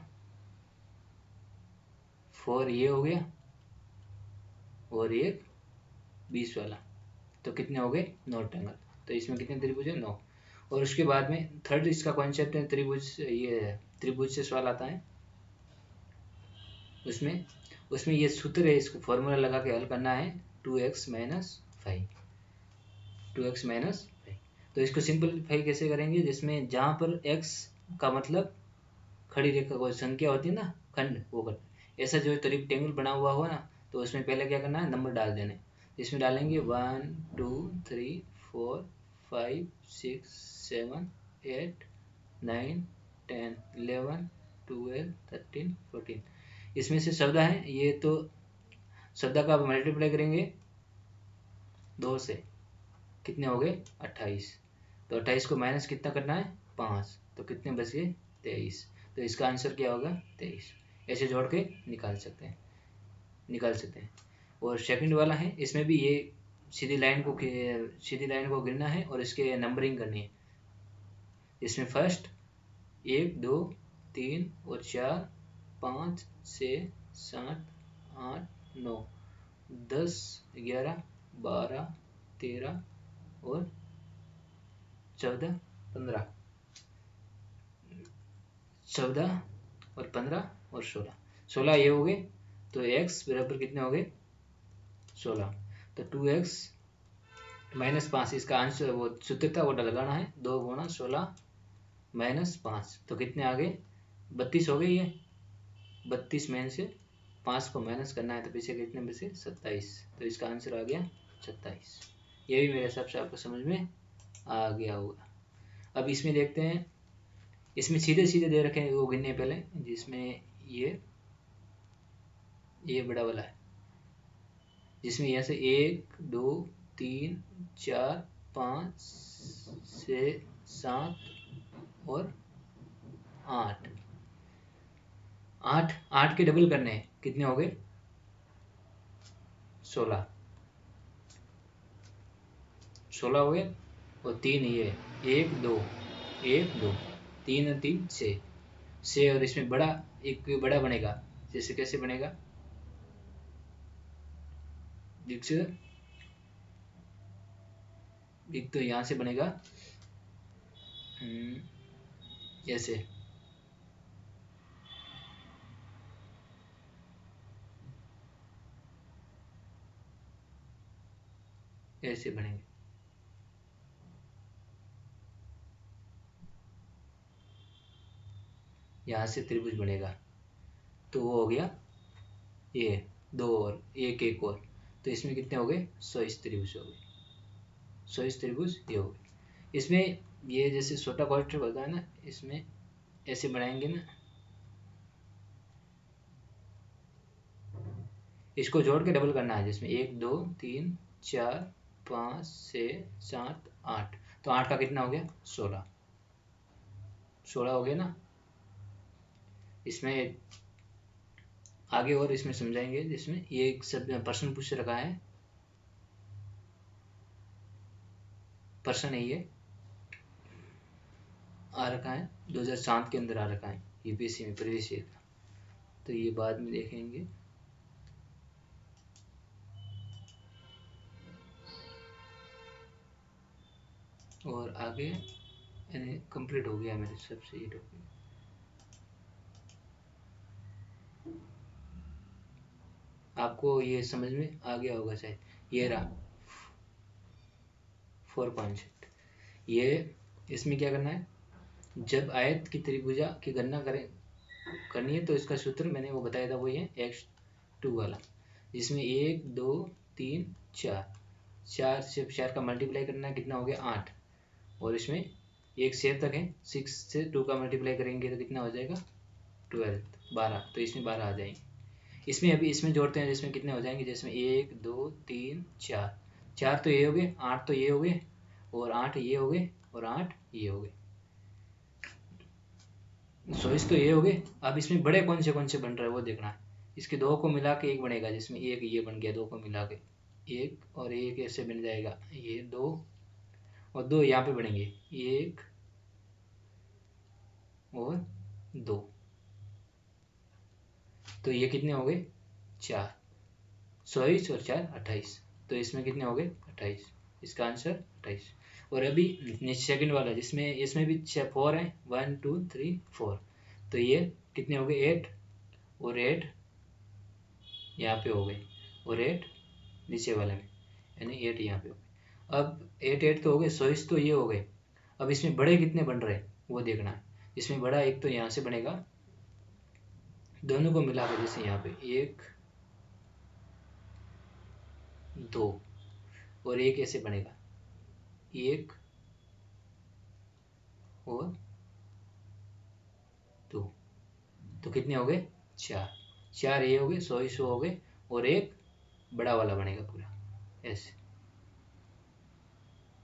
4 ये हो गया, और एक 20 वाला, तो कितने हो गए? 9 ट्रायंगल। तो इसमें कितने त्रिभुज है? 9। और उसके बाद में थर्ड इसका कॉन्सेप्ट है त्रिभुज, ये त्रिभुज से सवाल आता है। उसमें ये सूत्र है, इसको फॉर्मूला लगा के हल करना है, 2x - 5, 2x - 5। तो इसको सिंपलीफाई कैसे करेंगे, जिसमें जहाँ पर x का मतलब खड़ी रेखा कोई संख्या होती है ना, खंड, वो कर ऐसा जो ट्रायंगल बना हुआ हो ना, तो उसमें पहले क्या करना है? नंबर डाल देने। इसमें डालेंगे 1 2 3 4 5 6 7 8 9 10 11 12 13 14। इसमें से 14 है ये, तो 14 का आप मल्टीप्लाई करेंगे 2 से, कितने हो गए? 28। तो 28 को माइनस कितना करना है? 5, तो कितने बच गए? 23। तो इसका आंसर क्या होगा? 23। ऐसे जोड़ के निकाल सकते हैं। और सेकंड वाला है, इसमें भी ये सीधी लाइन को गिनना है और इसके नंबरिंग करनी है। इसमें फर्स्ट 1 2 3 और 4 5 6 7 8 9 10 11 12 13 और 14 15, 14 और 15 और 16 ये हो गए। तो x बराबर कितने हो गए? 16। तो 2x - 5, इसका आंसर वो सूत्र था वो लगाना है, 2 × 16 - 5, तो कितने आ गए? 32 हो गए। ये 32 में से 5 को माइनस करना है, तो पीछे कितने बचे? 27। तो इसका आंसर आ गया 27। ये भी मेरे हिसाब से आपको समझ में आ गया होगा। अब इसमें देखते हैं, इसमें सीधे सीधे दे रखे हैं वो गिनने पहले, जिसमें ये बड़ा वाला है, जिसमें यहाँ से 1 2 3 4 5 6 7 और 8 8 के डबल करने हैं, कितने हो गए? 16। 16 हो गए, और 3 ये 1 2 1 2 3 और 3 6 6, और इसमें बड़ा एक बड़ा बनेगा, जैसे कैसे बनेगा, एक तो यहाँ से बनेगा ऐसे, ऐसे बनेंगे, यहाँ से त्रिभुज बनेगा। तो वो हो गया ये 2 और एक और, तो इसमें कितने हो गए, 100 त्रिभुज हो गए, 100 त्रिभुज ये हो गए। इसमें ये जैसे छोटा क्वाड्रेटर होता है ना, इसमें ऐसे बनाएंगे ना, इसको जोड़ के डबल करना है, जिसमें 1 2 3 4 5 6 7 8, तो 8 का कितना हो गया, 16 16 हो गया ना। इसमें आगे और इसमें समझाएंगे, जिसमें ये एक सब प्रश्न पूछ रखा है, प्रश्न है ये आ रखा है 2007 के अंदर आ रखा है यूपीएससी में, प्रीवियस ईयर का, तो ये बाद में देखेंगे। और आगे कंप्लीट हो गया मेरे सबसे ये टॉपिक। आपको ये समझ में आ गया होगा शायद, ये रहा 4.6। ये इसमें क्या करना है, जब आयत की त्रिभुजा की गणना करनी है, तो इसका सूत्र मैंने वो बताया था, वही है x2 वाला, जिसमें 1 2 3 4 4 से 4 का मल्टीप्लाई करना है, कितना हो गया 8, और इसमें एक 6 तक है, 6 से 2 का मल्टीप्लाई करेंगे तो कितना हो जाएगा 12 12, तो इसमें 12 आ जाएंगे। इसमें अभी इसमें जोड़ते हैं, जिसमें कितने हो जाएंगे, जिसमें 1 2 3 4 4 तो ये हो गए, 8 तो ये हो गए, और 8 ये हो गए, और 8 ये हो गए, 100 तो ये हो गए। अब इसमें बड़े कौन से बन रहा है वो देखना है, इसके दो को मिला के एक बनेगा, जिसमें एक ये बन गया, दो को मिला के एक, और एक ऐसे बन जाएगा, ये 2 और 2 यहाँ पे बनेंगे, 1 और 2, तो ये कितने हो गए 4, 24 और 4 28, तो इसमें कितने हो गए 28, इसका आंसर 28। और अभी सेकंड वाला, जिसमें इसमें भी 4 है, 1 2 3 4, तो ये कितने हो गए 8, और 8 यहाँ पे हो गए, और 8 नीचे वाले में, यानी 8 यहाँ पे हो गए। अब 8 8 तो हो गए, 100 तो ये हो गए। अब इसमें बड़े कितने बन रहे हैं वो देखना है, इसमें बड़ा एक तो यहाँ से बनेगा, दोनों को मिला कर, जैसे यहाँ पे 1 2, और एक ऐसे बनेगा 1 और 2, तो कितने हो गए 4 4 ये हो गए, 100 हो गए, और एक बड़ा वाला बनेगा पूरा ऐसे,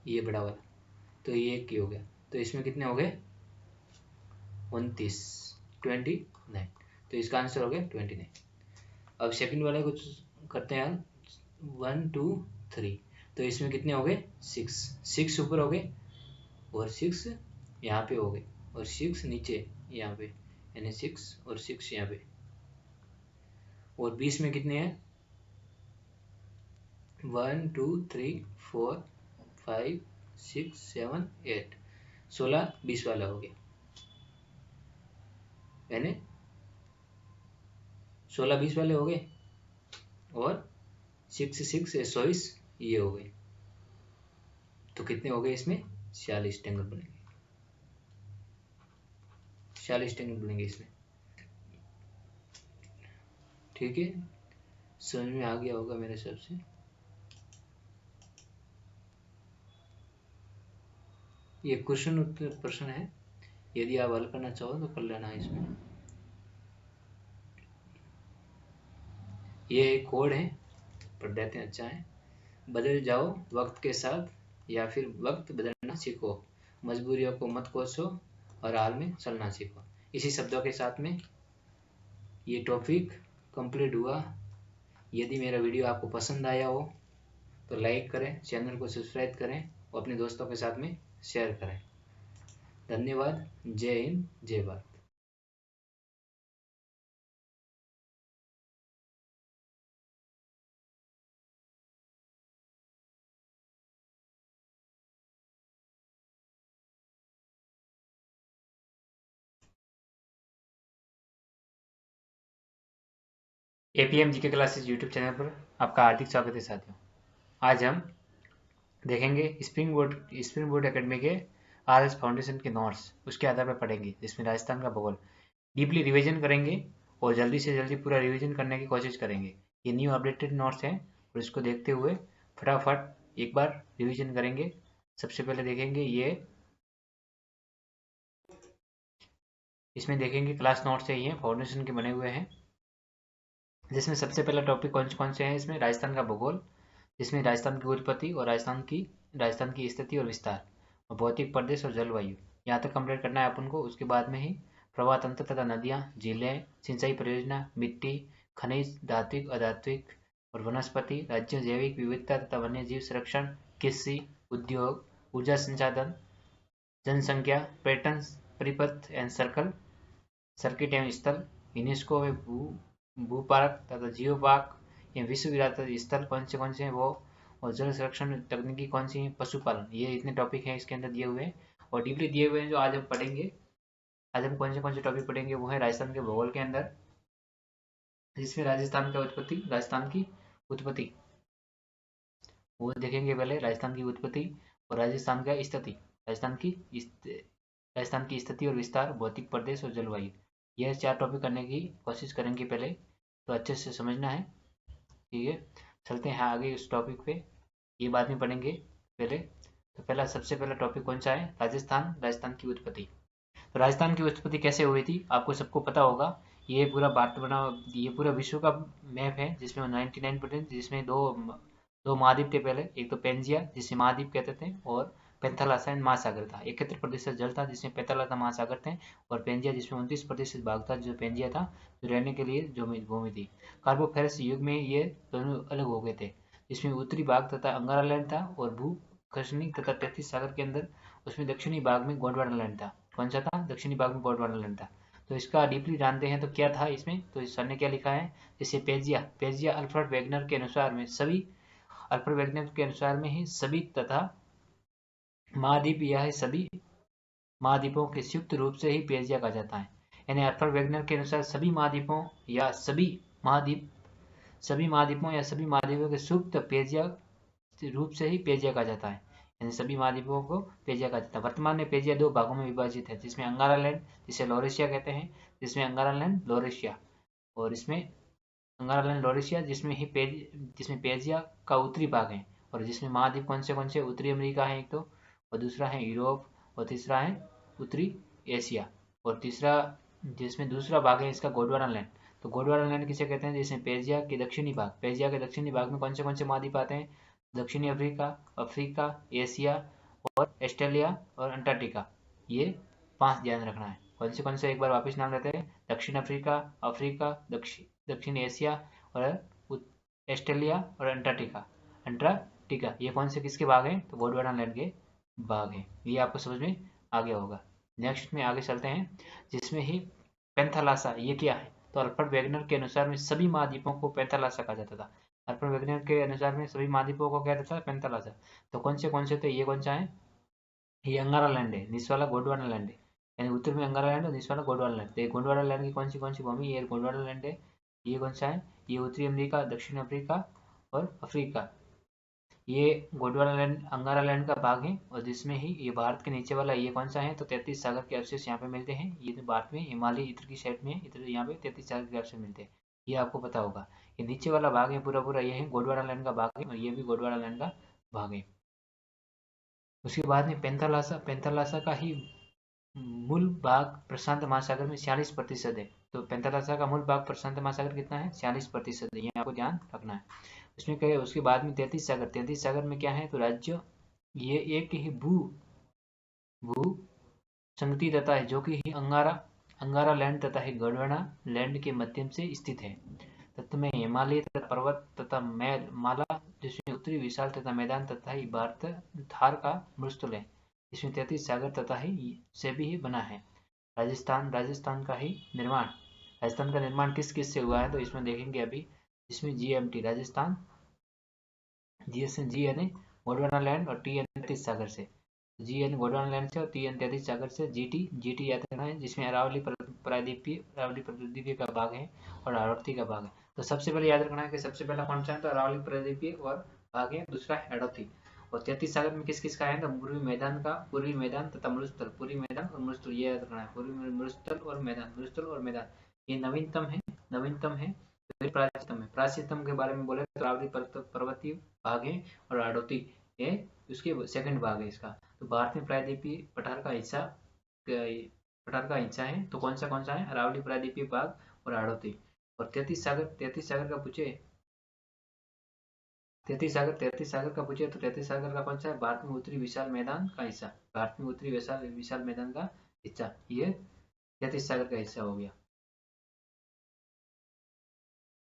ये बड़ा वाला, तो ये एक हो गया, तो इसमें कितने हो गए 29 29, तो इसका आंसर हो गया 29। अब सेकंड वाले कुछ करते हैं, 1 2 3, तो इसमें कितने हो गए 6 6 ऊपर हो गए, और 6 यहाँ पे हो गए, और 6 नीचे यहाँ पे, यानी 6 और 6 यहाँ पे, और 20 में कितने हैं 1 2 3 4 5 6 7 8, 16 20 वाला हो गया, यानी 16 20 वाले हो गए, और 6 6 24 ये हो गए, तो कितने हो गए इसमें 46 ट्रायंगल बनेंगे, 46 ट्रायंगल बनेंगे इसमें। ठीक है, समझ में आ गया होगा मेरे हिसाब से। ये क्वेश्चन उत्तर प्रश्न है, यदि आप हल करना चाहो तो कर लेना है इसमें। ये एक कोड है, पढ़ देते हैं, अच्छा है। बदल जाओ वक्त के साथ, या फिर वक्त बदलना सीखो, मजबूरियों को मत कोसो, और हाल में चलना सीखो। इसी शब्दों के साथ में ये टॉपिक कंप्लीट हुआ। यदि मेरा वीडियो आपको पसंद आया हो तो लाइक करें, चैनल को सब्सक्राइब करें, वो अपने दोस्तों के साथ में शेयर करें। धन्यवाद। जय हिंद, जय Bharat. APM GK classes YouTube channel पर आपका हार्दिक स्वागत है साथियों। आज हम देखेंगे स्प्रिंग बोर्ड एकेडमी के आरएस फाउंडेशन के नोट्स, उसके आधार पर पढ़ेंगे, जिसमें राजस्थान का भूगोल डीपली रिवीजन करेंगे और जल्दी से जल्दी पूरा रिवीजन करने की कोशिश करेंगे। ये न्यू अपडेटेड नोट्स हैं और इसको देखते हुए फटाफट एक बार रिवीजन करेंगे। सबसे पहले देखेंगे ये, इसमें देखेंगे क्लास नोट्स है, ये फाउंडेशन के बने हुए हैं, जिसमें सबसे पहला टॉपिक कौन कौन से हैं इसमें, राजस्थान का भूगोल, जिसमें राजस्थान की उत्पत्ति और राजस्थान की स्थिति और विस्तार और भौतिक प्रदेश और जलवायु, यहाँ तक कंप्लीट करना है अपन को। उसके बाद में ही प्रवाह तंत्र तथा नदियाँ, झीलें, सिंचाई परियोजना, मिट्टी, खनिज, धात्विक, अधात्विक और वनस्पति, राज्य, जैविक विविधता तथा वन्य जीव संरक्षण, कृषि, उद्योग, ऊर्जा संसाधन, जनसंख्या, पैटर्न, परिपथ एंड सर्किट एवं स्थल, यूनेस्को व भूपार्क तथा जियो पार्क, ये विश्व विरासत स्थल कौन से हैं वो, और जल संरक्षण तकनीकी कौन सी है, पशुपालन, ये इतने टॉपिक हैं इसके अंदर दिए हुए हैं और डीपली दिए हुए हैं जो आज हम पढ़ेंगे। आज हम कौन से टॉपिक पढ़ेंगे वो है राजस्थान के भूगोल के अंदर, जिसमें राजस्थान की उत्पत्ति वो देखेंगे पहले, राजस्थान की उत्पत्ति और राजस्थान का स्थिति, राजस्थान की स्थिति और विस्तार, भौतिक प्रदेश और जलवायु, यह 4 टॉपिक करने की कोशिश करेंगे पहले, तो अच्छे से समझना है। ठीक है, चलते हैं आगे उस टॉपिक पे, ये बाद में पढ़ेंगे पहले। तो सबसे पहला टॉपिक कौन सा है, राजस्थान की उत्पत्ति। तो राजस्थान की उत्पत्ति कैसे हुई थी आपको सबको पता होगा। ये पूरा ये पूरा विश्व का मैप है, जिसमें 99%, जिसमें दो महाद्वीप थे पहले, एक तो पेंजिया जिसे महाद्वीप कहते थे, और पेंथालासा महासागर था। 71% जल था जिसमें पेंथालासा महासागर थे, और पेंजिया जिसमें 29% भाग था, जो पेंजिया था, जो रहने के लिए जो भूमि थी। कार्बोफेरस युग में ये दोनों अलग हो गए थे, जिसमें उत्तरी भाग तथा अंगारा लैंड था, और भू खर्सनी तथा 33 सागर के अंदर उसमें दक्षिणी भाग में गोंडवाना लैंड था। कौन सा था, दक्षिणी भाग में गोंडवाना लैंड था। तो इसका डीपली जानते हैं तो क्या था इसमें, तो इस सर ने क्या लिखा है, जैसे पेजिया अल्फ्रेड वेगनर के अनुसार में सभी तथा महाद्वीप, यह सभी महाद्वीपों के संयुक्त रूप से ही पेजिया कहा जाता है। यानी अल्फ्रेड वेगनर के अनुसार सभी महाद्वीपों या सभी महाद्वीपों के संयुक्त पेजिया रूप से ही पेजिया कहा जाता है। यानी सभी महाद्वीपों को पेजिया कहा जाता है। वर्तमान में पेजिया 2 भागों में विभाजित है, जिसमें अंगारा लैंड, जिसे लॉरेशिया कहते हैं, और इसमें अंगारा लैंड लॉरेशिया, जिसमें पेजिया का उत्तरी भाग है, और जिसमें महाद्वीप कौन से उत्तरी अमेरिका है एक तो, और दूसरा है यूरोप, और तीसरा है उत्तरी एशिया, और तीसरा जिसमें दूसरा भाग है इसका गोंडवाना लैंड। तो गोंडवाना लैंड किसे कहते हैं, जिसमें पेजिया के दक्षिणी भाग में कौन से महाद्वीप आते हैं, दक्षिणी अफ्रीका, एशिया और ऑस्ट्रेलिया और अंटार्कटिका। ये 5 ध्यान रखना है। कौन से एक बार वापस नाम लेते हैं, दक्षिण अफ्रीका, दक्षिण एशिया और ऑस्ट्रेलिया और अंटार्कटिका ये कौन से किसके भाग हैं, तो गोंडवाना लैंड के भाग हैं। ये आपको समझ में आ गया होगा। नेक्स्ट में आगे चलते हैं, जिसमें ही पेंथालासा, ये क्या है, तो अल्फ्रेड वेगनर के अनुसार में सभी महाद्वीपों को पेंथालासा कहा जाता था। अल्फ्रेड वेगनर के अनुसार में सभी महाद्वीपों को क्या रहता है, पेंथालासा। तो कौन से थे, ये कौन सा है, ये अंगारा लैंड है, निस वाला गोंडवाना लैंड है, यानी उत्तर में अंगारा लैंड और निस वाला गोंडवाना लैंड। तो गोंडवाना लैंड की कौन सी भूमि, ये गोंडवाना लैंड है। ये कौन सा है, ये उत्तरी अमेरिका, दक्षिण अफ्रीका और अफ्रीका। ये गोंडवाना लैंड अंगारा लैंड का भाग है, और जिसमें ही ये भारत के नीचे वाला ये कौन सा है, तो 33 सागर के अवशेष यहाँ पे मिलते हैं। ये तो भारत में हिमालय इतर की साइड में, इधर यहाँ पे 33 सागर के अवशेष मिलते हैं, ये आपको पता होगा। ये नीचे वाला भाग है पूरा ये है गोंडवाना लैंड का भाग है, और ये भी गोंडवाना लैंड का भाग है। उसके बाद में पेंथालासा का ही मूल भाग प्रशांत महासागर में 46% है। तो पेंथालासा का मूल भाग प्रशांत महासागर कितना है, 46% है, ये आपको ध्यान रखना है। उसमें क्या है, उसके बाद में 33 सागर में क्या है, तो राज्य, ये एक ही भू संगति तथा है, जो कि अंगारा लैंड तथा है गोंडवाना लैंड के मध्यम से स्थित है, तत्व में हिमालय तथा पर्वत तथा माला, जिसमें उत्तरी विशाल तथा मैदान तथा ही भारत थार का मरुस्थल है, जिसमें 33 सागर तथा ही से भी बना है। राजस्थान का ही निर्माण, राजस्थान का निर्माण किस किस से हुआ है, तो इसमें देखेंगे अभी। इसमें जीएमटी राजस्थान, जी यानी गोंडवाना लैंड, और टी यानी 33 सागर से। जी यानी गोंडवाना लैंड से और टी यानी 33 सागर से। जीटी याद रखना है, जिसमें अरावली प्रायद्वीपीय का भाग है और हाड़ौती का भाग है। तो सबसे पहले याद रखना है कि सबसे पहला कौन सा है, तो अरावली प्रायद्वीपीय और भाग है, दूसरा है हाड़ौती। और 33 सागर में किस किस का है, तो पूर्वी मैदान तथा मरुस्थल, पूर्वी मैदान और मरुस्थल, ये याद रखना है। पूर्वी मरुस्थल और मैदान, मरुस्थल और मैदान, ये नवीनतम है। प्राचीनतम के बारे में बोले तो अरावली पर्वतीय भाग है और हाड़ौती ये उसके सेकंड भाग है इसका। तो भारत में प्रायद्वीपीय पठार का हिस्सा है, तो कौन सा है, अरावली प्रायद्वीपीय भाग और हाड़ौती। और 33 सागर का पूछे, 33 सागर का पूछे, तो 33 सागर का कौन सा है, भारत में उत्तरी विशाल मैदान का हिस्सा, भारत में उत्तरी विशाल मैदान का हिस्सा, ये 33 सागर का हिस्सा हो गया।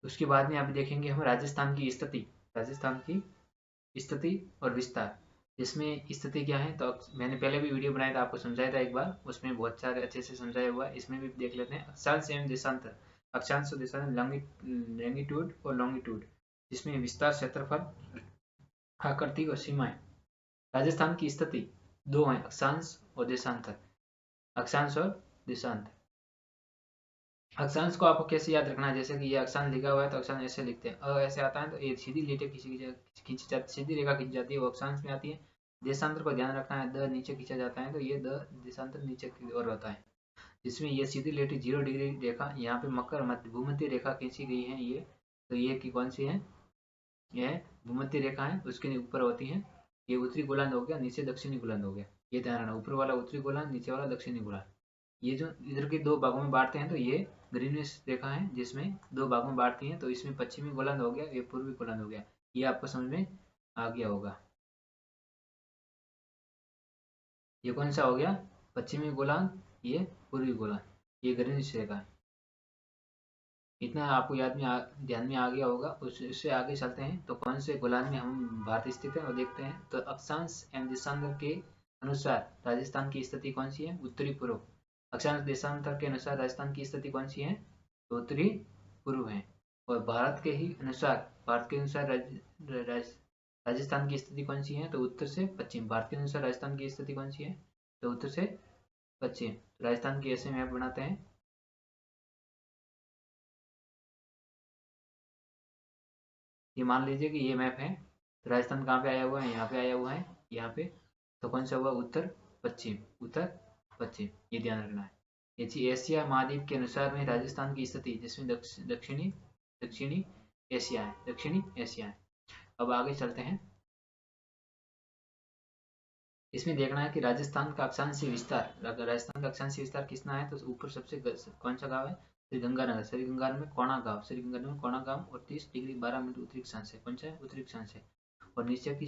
उसके बाद में अभी देखेंगे हम राजस्थान की स्थिति और विस्तार। इसमें स्थिति क्या है, तो मैंने पहले भी वीडियो बनाया था, आपको समझाया था एक बार, उसमें बहुत सारे अच्छे से समझाया हुआ है। इसमें भी देख लेते हैं। अक्षांश एवं देशांतर, अक्षांश और देशांतर, लैंगिट्यूड और लॉन्गिट्यूड, जिसमें विस्तार, क्षेत्रफल, आकृति और सीमाएं। राजस्थान की स्थिति दो है, अक्षांश और देशांतर। अक्षांश और देशांतर। अक्षांश को आपको कैसे याद रखना है, जैसे कि ये अक्षांश लिखा हुआ है तो अक्षांश ऐसे लिखते हैं, ऐसे आता है तो ये सीधी रेखा खींची जाती, सीधी रेखा खींची जाती है, वो अक्षांश में आती है। देशांतर को ध्यान रखना है, द नीचे खींचा जाता है तो ये द देशांतर नीचे की ओर होता है, जिसमें ये सीधी रेखा 0 डिग्री रेखा, यहाँ पे मकर भूमध्य रेखा खींची गई है ये, तो ये की कौन सी है, यह भूमध्य रेखा है, उसके ऊपर होती है। ये उत्तरी गोलार्ध हो गया, नीचे दक्षिणी गोलार्ध हो गया, ये ध्यान रखना, ऊपर वाला उत्तरी गोलार्ध, नीचे वाला दक्षिणी गोलार्ध। ये जो इधर के दो भागों में बांटते हैं, तो ये ग्रीनिश रेखा है जिसमें दो भागों में बांटती है, तो इसमें पश्चिमी गोलार्ध हो गया, ये पूर्वी गोलार्ध हो गया। ये आपको समझ में आ गया होगा। ये कौन सा हो गया, पश्चिमी गोलार्ध, ये पूर्वी गोलार्ध, ये ग्रीनिश रेखा है। इतना आपको ध्यान में आ गया होगा। उससे आगे चलते हैं, तो कौन से गोलार्ध में हम भारत स्थित है वो देखते हैं। तो अक्षांश एवं देशांतर के अनुसार राजस्थान की स्थिति कौन सी है, उत्तरी पूर्व। अक्षांश देशांतर के अनुसार राजस्थान की स्थिति कौन सी है, तो उत्तरी पूर्व है। और भारत के अनुसार राजस्थान की स्थिति कौन सी है, तो उत्तर से पश्चिम। भारत के अनुसार राजस्थान की स्थिति कौन सी है, तो उत्तर से पश्चिम। राजस्थान की ऐसे मैप बनाते हैं। ये मान लीजिए कि ये मैप है, तो राजस्थान कहाँ पे आया हुआ है, यहाँ पे आया हुआ है, यहाँ पे, तो कौन सा हुआ, उत्तर पश्चिम, ये ध्यान रखना है। ये एशिया महाद्वीप के अनुसार में राजस्थान की स्थिति, जिसमें दक्षिणी एशिया है। अब आगे चलते हैं। इसमें देखना है कि राजस्थान का अक्षांशीय विस्तार, राजस्थान का अक्षांशीय विस्तार कितना है, तो ऊपर सबसे कौन सा गाँव है, श्रीगंगानगर में कोणा गाँव और 30 डिग्री 12 मिनट उत्तरी अक्षांश है। कौन सा है, उत्तरी अक्षांश है। और नीचे की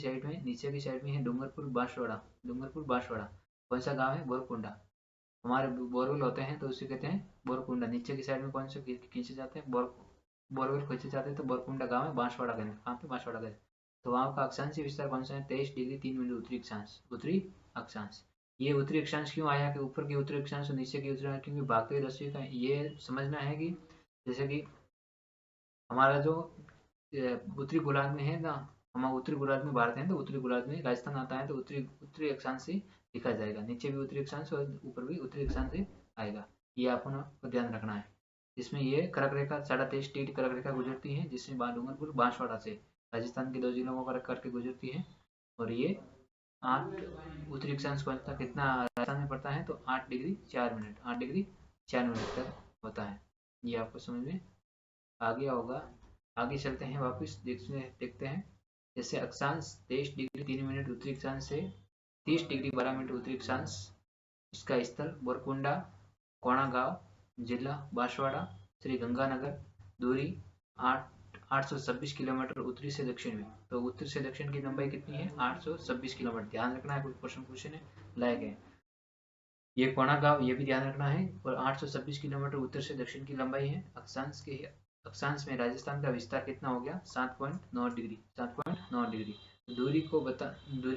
साइड में है डूंगरपुर बांसवाड़ा। कौन सा गाँव है, बोरकुंडा। हमारे बोरवेल होते हैं तो उसे कहते हैं बोरकुंडा। नीचे की साइड में कौन से खींचे जाते हैं, बोरवेल खींचे जाते हैं, तो बोरकुंडा गाँव है, बांसवाड़ा के कहाँ पे, बांसवाड़ा के। तो वहाँ का अक्षांशीय विस्तार कौन सा है, 23 डिग्री 3 मिनट उत्तरी अक्षांश। ये उत्तरी अक्षांश क्यों आया, कि ऊपर की उत्तरी अक्षांश और नीचे की उत्तरी, क्योंकि भागते रस्सी का ये समझना है कि जैसे कि हमारा जो उत्तरी गोलार्ध में है ना, हम उत्तरी गोलार्ध में भारत है, तो उत्तरी गोलार्ध में राजस्थान आता है, तो उत्तरी अक्षांश से लिखा जाएगा, नीचे भी उत्तरी अक्षांश और ऊपर भी उत्तरी अक्षांश से आएगा। ये आपको ध्यान रखना है। जिसमें ये कर्क रेखा 23.5 डिग्री कर्क रेखा गुजरती है, जिसमें डूंगरपुर बांसवाड़ा से राजस्थान के 2 जिलों को कर्क करके गुजरती है। और ये 8 उत्तरी अक्षांश पहुंचता कितना राजस्थान में पड़ता है, तो 8 डिग्री 4 मिनट तक होता है। ये आपको समझ में आ गया होगा। आगे चलते हैं, वापस देखते हैं। जैसे अक्षांश 23 डिग्री 3 मिनट उत्तरी अक्षांश से 30 डिग्री 12 मिनट उत्तरी अक्षांश, इसका स्थल बोरकुंडा, कोणागांव, जिला बांसवाड़ा, श्रीगंगानगर, दूरी 826 किलोमीटर उत्तरी से दक्षिण में। तो उत्तर से दक्षिण की लंबाई कितनी है, 826 किलोमीटर। ध्यान रखना है, कुछ क्वेश्चन पूछने लायक है। ये कोणागांव, ये भी ध्यान रखना है। और 826 किलोमीटर उत्तर से दक्षिण की लंबाई है अक्षांश के अक्षांश में राजस्थान का विस्तार कितना हो गया? 7.9 डिग्री, 7.9 डिग्री। दूरी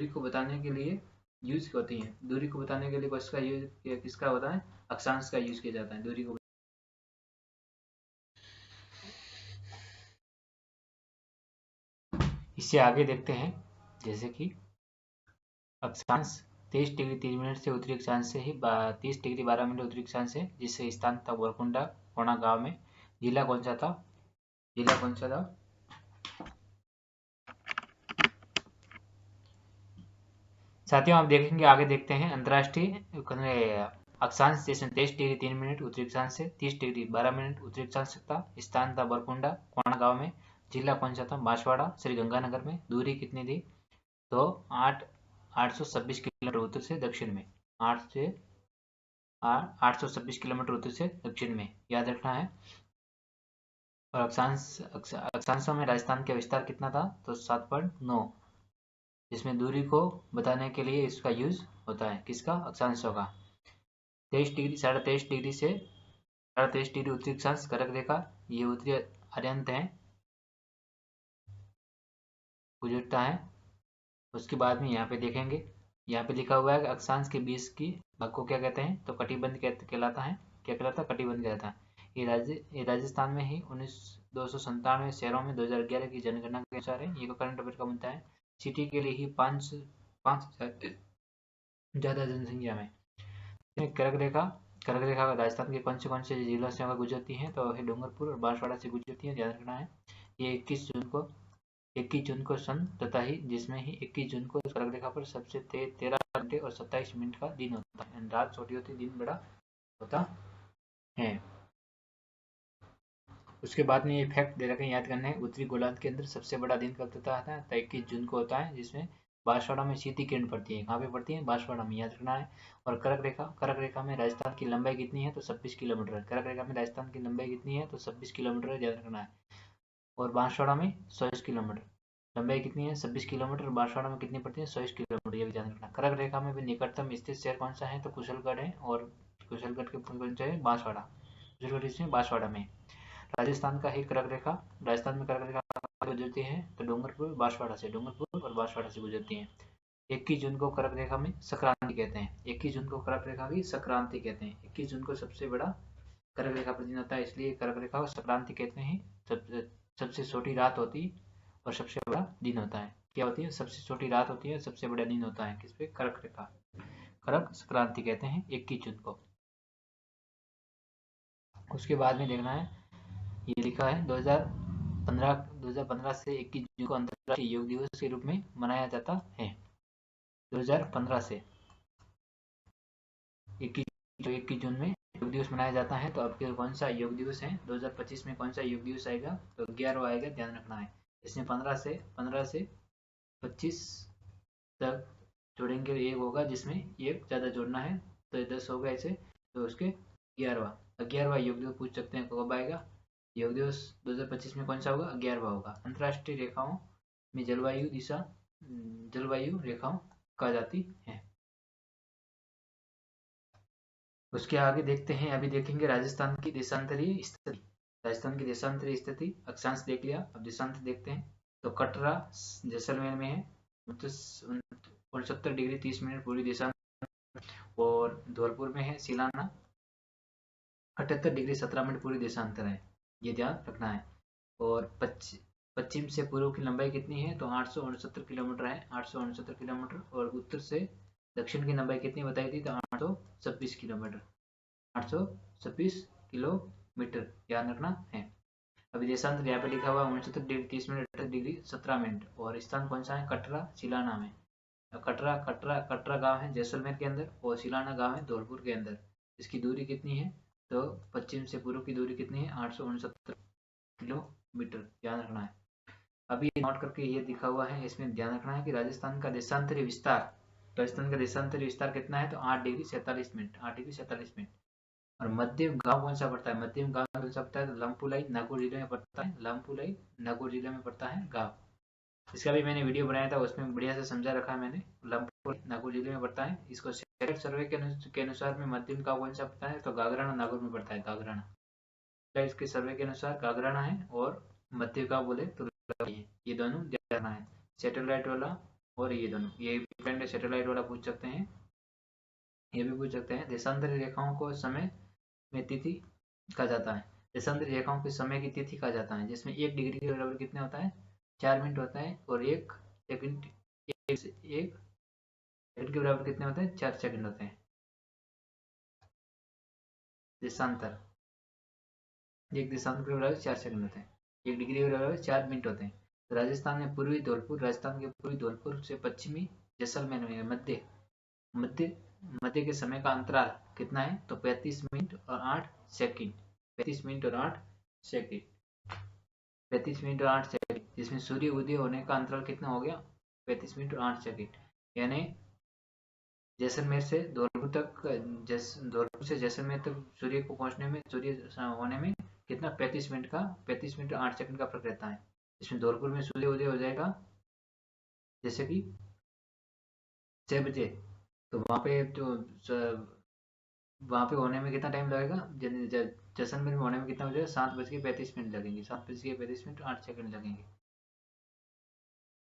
को बताने के लिए यूज होती है, दूरी को बताने के लिए किसका यूज, किसका होता है? अक्षांश का यूज किया जाता है दूरी को। इससे आगे देखते हैं, जैसे कि अक्षांश 23 डिग्री 3 मिनट से उत्तरी अक्षांश से ही 30 डिग्री 12 मिनट उत्तरी अक्षांश से, जिससे स्थान था वरकुंडा कोणा गांव में। जिला कौन सा था? जिला कौन सा था? साथियों आप देखेंगे, आगे देखते हैं अंतर्राष्ट्रीय अक्षांश जैसे 23 डिग्री 3 मिनट उत्तरी अक्षांश से 30 डिग्री 12 मिनट उत्तरी अक्षांश था। स्थान था बरकुंडा कोणा गांव में। जिला कौन सा था? बांसवाड़ा श्री गंगानगर में। दूरी कितनी थी? तो 826 किलोमीटर उत्तर से दक्षिण में, 826 किलोमीटर उत्तर से दक्षिण में, याद रखना है। और अक्षांशों में राजस्थान का विस्तार कितना था? तो 7.9, जिसमें दूरी को बताने के लिए इसका यूज होता है, किसका? अक्षांशों का। 23 डिग्री 23.5 डिग्री से 23.5 डिग्री उत्तरी अक्षांश कर्क रेखा, ये उत्तरी अरिहंत है, गुजरता है। उसके बाद में यहाँ पे देखेंगे, यहाँ पे लिखा हुआ है कि अक्षांश के बीच की भाग को क्या कहते हैं? तो कटिबंध कहलाता है। क्या कहलाता है? कटिबंध कहलाता है। ये राजस्थान में ही 297 शहरों में 2011 की जनगणना के अनुसार है। ये करंट अफेयर का मुद्दा है। सिटी के लिए ही 5,000 ज्यादा जनसंख्या में। कर्क रेखा राजस्थान के कौन से जिलों से होकर गुजरती है? तो डूंगरपुर और बांसवाड़ा से गुजरती है, ध्यान रखना है। ये 21 जून को सन तथा ही, जिसमें ही 21 जून को कर्क रेखा पर सबसे तेज 13 घंटे और 27 मिनट का दिन होता है। रात छोटी होती, दिन बड़ा होता है। उसके बाद में ये फैक्ट दे रखे हैं, याद करना है। उत्तरी गोलार्ध के अंदर सबसे बड़ा दिन कब होता है? तो 21 जून को होता है, जिसमें बांसवाड़ा में सीधी किरण पड़ती है। कहाँ पे पड़ती है? बांसवाड़ा में, याद रखना है। और कर्क रेखा में राजस्थान की लंबाई कितनी है? तो 26 किलोमीटर है। कर्क रेखा में राजस्थान की लंबाई कितनी है? तो 26 किलोमीटर है, याद रखना है। और बांसवाड़ा में 100 किलोमीटर। लंबाई कितनी है? 26 किलोमीटर। बांसवाड़ा में कितनी पड़ती है? 100 किलोमीटर, ये भी ध्यान रखना। कर्क रेखा में भी निकटतम स्थित शहर कौन सा है? तो कुशलगढ़ है। और कुशलगढ़ के कौन सा है? बांसवाड़ा। कुशलगढ़ इसमें बांसवाड़ा में। राजस्थान का ही कर्क रेखा, राजस्थान में कर्क रेखा गुजरती है तो डूंगरपुर बांसवाड़ा से, डूंगरपुर और बांसवाड़ा से गुजरती है। 21 जून को कर्क रेखा में संक्रांति कहते हैं। 21 जून को कर्क रेखा की संक्रांति कहते हैं। 21 जून को सबसे बड़ा कर्क रेखा पर दिन होता है, इसलिए कर्क रेखा को संक्रांति कहते हैं। सबसे छोटी रात होती और सबसे बड़ा दिन होता है। क्या होती है? सबसे छोटी रात होती है, सबसे बड़ा दिन होता है। किस पे? कर्क रेखा। कर्क संक्रांति कहते हैं 21 जून को। उसके बाद में देखना है, ये लिखा है 2015 से 21 जून को अंतर्राष्ट्रीय योग दिवस के रूप में मनाया जाता है। 2015 से 21 जून में योग दिवस मनाया जाता है। तो अब कौन सा योग दिवस है? 2025 में कौन सा योग दिवस आएगा? तो 11वां आएगा, ध्यान रखना है। इसमें 15 से 25 तक जोड़ेंगे, एक होगा जिसमें एक ज़्यादा जोड़ना है, तो 10 होगा ऐसे। तो उसके 11वां योग दिवस पूछ सकते हैं कब आएगा। योग दिवस 2025 में कौन सा होगा? 11वां होगा। अंतर्राष्ट्रीय रेखाओं में जलवायु रेखाओं कहा जाती है। उसके आगे देखते हैं, अभी देखेंगे राजस्थान की देशांतरीय स्थिति। राजस्थान की देशांतरीय स्थिति, अक्षांश देख लिया, अब देशांतर देखते हैं। तो कटरा जैसलमेर में है 69 डिग्री 30 मिनट पूरी देशांतर। और धौलपुर में है सिलाना 78 डिग्री 17 मिनट पूरी देशांतर है, ये ध्यान रखना है। और पश्चिम से पूर्व की लंबाई कितनी है? तो 869 किलोमीटर है, 869 किलोमीटर। और उत्तर से दक्षिण की लंबाई कितनी बताई थी? तो 826 किलोमीटर, 826 किलोमीटर, ध्यान रखना है। अभी देशांतर यहाँ पे लिखा हुआ 69 डिग्री 30 मिनट 78 डिग्री 17 मिनट। और स्थान कौन सा है? कटरा सिलाना में। कटरा गांव है जैसलमेर के अंदर, और सिलाना गांव है धौलपुर के अंदर। इसकी दूरी कितनी है? तो पश्चिम से पूर्व की दूरी कितनी है? 869 किलोमीटर, ध्यान रखना है। अभी नोट करके ये दिखा हुआ है, इसमें ध्यान रखना है कि राजस्थान का देशांतरी विस्तार कितना है? तो 8 डिग्री 47 मिनट, 8 डिग्री 47 मिनट। और मध्यम गांव कौन सा पड़ता है? मध्यम गांव कौन सा पड़ता है? तो लंपुलाई नागौर जिले में पड़ता है। लंपुलाई नागौर जिले में पड़ता है गांव। इसका भी मैंने वीडियो बनाया था, उसमें बढ़िया से समझा रखा है मैंने। लंपुलाई नागौर जिले में पड़ता है। इसको सर्वे के अनुसार में मध्यम गांव कौन सा पड़ता है? तो गागराना नागौर में पड़ता है, गागराना। सैटेलाइट के सर्वे के अनुसार कागराना है और मध्य का बोले तो है, ये दोनों ध्यान है, सैटेलाइट वाला और ये दोनों, ये डिपेंड सैटेलाइट वाला पूछ सकते हैं, ये भी पूछ सकते हैं। देशांतरी रेखाओं को समय में तिथि कहा जाता है, देशांतरी रेखाओं के समय की तिथि कहा जाता है, जिसमें 1 डिग्री के बराबर कितने होता है, 4 मिनट होता है, और 1 सेकंड, एक सेकंड के बराबर कितने होते हैं, 4 सेकंड होते हैं। देशांतर, एक देशांतर के बराबर 4 सेकंड होते हैं, 1 डिग्री के बराबर 4 मिनट होते हैं। तो राजस्थान में पूर्वी धौलपुर, राजस्थान के पूर्वी धौलपुर से पश्चिमी जैसलमेर में मध्य मध्य मध्य के समय का अंतराल कितना है, तो 35 मिनट और 8 सेकंड, 35 मिनट और 8 सेकंड, 35 मिनट और 8 सेकंड, जिसमें सूर्य उदय होने का अंतराल कितना हो गया, 35 मिनट और 8 सेकंड। यानी जैसलमेर से धौलपुर तक, धौलपुर से जैसलमेर तक सूर्य को पहुंचने में, सूर्य होने में कितना, 35 मिनट और 8 सेकंड का फर्क रहता है। इसमें धौलपुर में सूर्य उदय हो जाएगा जैसे कि 6 बजे, तो वहां पे होने में कितना टाइम लगेगा, जैसलमेर में होने में कितना हो जाएगा, 7:35 लगेंगे, 7:35 8 सेकंड लगेंगे।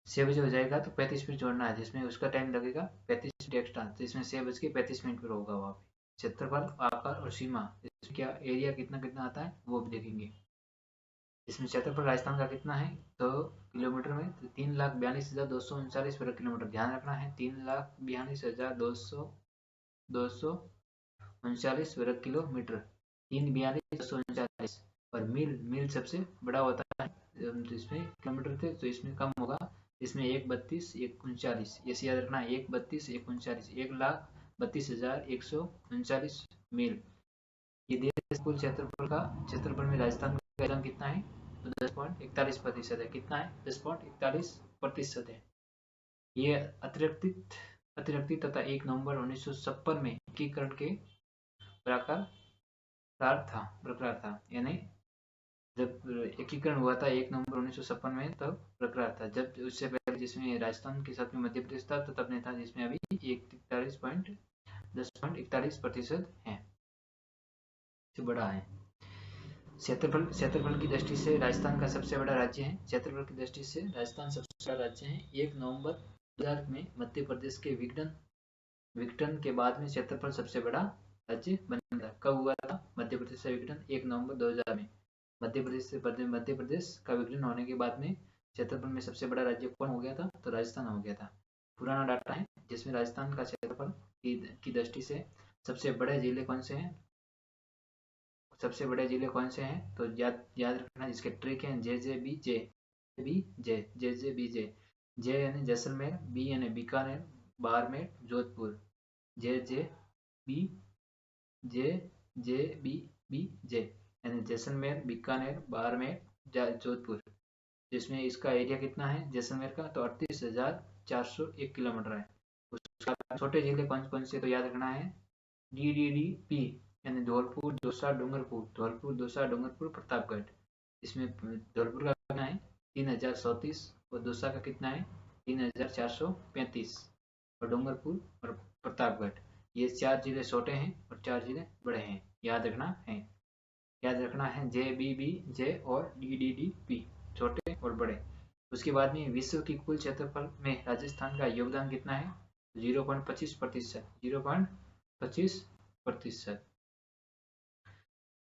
6 बजे हो जाएगा तो 35 मिनट जोड़ना है, जिसमें उसका टाइम लगेगा 35 मिनट एक्स्ट्रा, तो इसमें 6:35 पर होगा वहाँ पे। क्षेत्रफल, आकार और सीमा, इसमें क्या एरिया कितना कितना आता है वो भी देखेंगे। इसमें क्षेत्रफल राजस्थान का कितना है, तो किलोमीटर में, तो 3,42,239 वर्ग किलोमीटर, ध्यान रखना है 3,42,239 वर्ग किलोमीटर, 3,42,239। और मील सबसे बड़ा होता है, तो इसमें किलोमीटर थे तो इसमें कम होगा, इसमें 1,32,139, ये याद रखना है, 1,32,139, 1,32,139 मील। ये देश कुल क्षेत्रफल में राजस्थान का योगदान कितना है, तो 10.41% है, कितना है, 10.41% है। ये अतिरिक्त तथा 1 नवंबर 1956 में एकीकरण के बरकरार था, यानी जब एकीकरण हुआ था 1 नवंबर 1956 में, तब बरकरार था। जब उससे पहले जिसमें राजस्थान के साथ में मध्य प्रदेश था, तो तब नहीं था, जिसमें अभी 10.41% है, बड़ा है। क्षेत्रफल की दृष्टि से राजस्थान का सबसे बड़ा राज्य है, क्षेत्रफल की दृष्टि से राजस्थान सबसे बड़ा राज्य है। 1 नवंबर 2000 में मध्य प्रदेश के विघटन के बाद में क्षेत्रफल सबसे बड़ा राज्य बना था। कब हुआ था मध्य प्रदेश का विघटन, 1 नवंबर 2000 में। मध्य प्रदेश का विघटन होने के बाद में क्षेत्रफल में सबसे बड़ा राज्य कौन हो गया था, तो राजस्थान हो गया था। पुराना डाटा है जिसमें राजस्थान का क्षेत्रफल की दृष्टि से सबसे बड़े जिले कौन से हैं, तो याद रखना, जिसके ट्रिक है जे यानी जैसलमेर, बी यानी बीकानेर, बाड़मेर, जोधपुर, जे जे यानी जैसलमेर, बीकानेर, बाड़मेर, जोधपुर, जिसमें इसका एरिया कितना है जैसलमेर का, तो 38,401 किलोमीटर है। उसका छोटे जिले कौन कौन से, तो याद रखना है DDDP, यानी धौलपुर, दौसा, डूंगरपुर, प्रतापगढ़। इसमें धौलपुर का कितना है 3,034, और दौसा का कितना है 3,435, और डूंगरपुर और प्रतापगढ़, ये 4 जिले छोटे हैं और 4 जिले बड़े हैं, याद रखना है जे और DDDP, छोटे और बड़े। उसके बाद में विश्व की कुल क्षेत्रफल में राजस्थान का योगदान कितना है, 0.25%,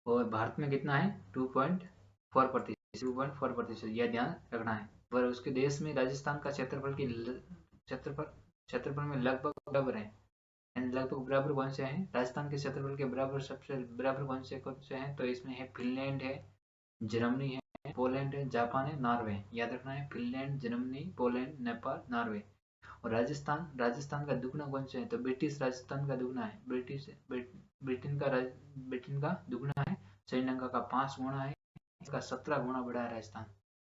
और भारत में कितना है 2.4%, यह ध्यान रखना है। पर उसके देश में राजस्थान का क्षेत्रफल में लगभग बराबर है, लगभग बराबर कौन से हैं, राजस्थान के क्षेत्रफल के बराबर सबसे बराबर कौन से हैं, तो इसमें है फिनलैंड है, जर्मनी है, पोलैंड है, जापान है, नॉर्वे। याद रखना है Finland, Germany, Poland, Nepal, Norway. और राजस्थान का दुगना कौन से है, तो ब्रिटिश राजस्थान का दुगना है, ब्रिटेन का दुगना है, श्रीलंका का 5 गुना है, इसका 17 गुना बड़ा है राजस्थान,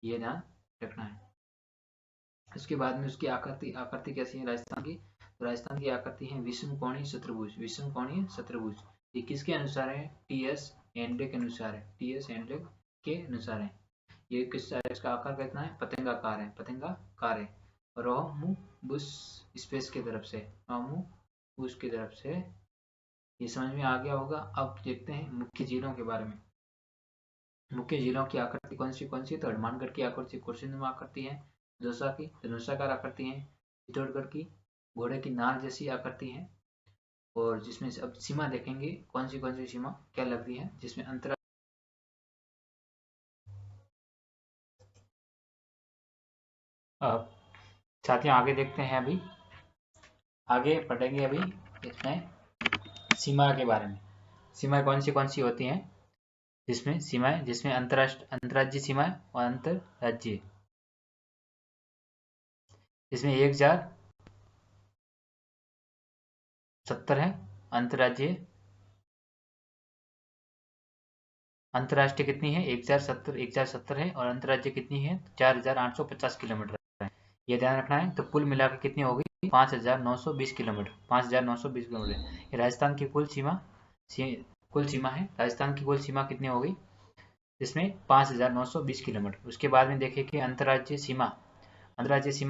ये ध्यान रखना है। उसके बाद में उसकी आकृति कैसी है राजस्थान की, तो राजस्थान की आकृति है विषमकोणीय शत्रुभुज। ये किसके अनुसार है, TS एंड्रे के अनुसार है, ये इसका आकार कितना है, पतंगाकार है। रोमबुस स्पेस की तरफ से, ये समझ में आ गया होगा। अब देखते हैं मुख्य जिलों के बारे में। मुख्य जिलों की आकृति कौन सी? तो हनुमानगढ़ की आकृति कुर्सीनुमा आकृति है, दौसा की धनुषाकार आकृति है, चित्तौड़गढ़ की घोड़े की नाल जैसी आकृति है। और जिसमें अब सीमा देखेंगे कौन सी सीमा क्या लगती है, जिसमें अंतर साथियों आगे देखते हैं, अभी आगे पढ़ेंगे अभी इसमें सीमा के बारे में। सीमाएं कौन सी होती हैं, जिसमें अंतर्राज्यीय सीमाएं और अंतर्राज्यीय, इसमें 1070 है अंतर्राज्यीय। अंतर्राष्ट्रीय कितनी है? 1070 है, और अंतर्राज्यीय कितनी है? 4850 किलोमीटर है। ये ध्यान रखना है। तो कुल मिलाकर कितनी होगी? 5920 किलोमीटर। 5920 किलोमीटर ये राजस्थान की कुल सीमा है। राजस्थान की कुल सीमा कितनी होगी? इसमें 5920 किलोमीटर। उसके बाद में देखें कि अंतर्राज्यीय सीमा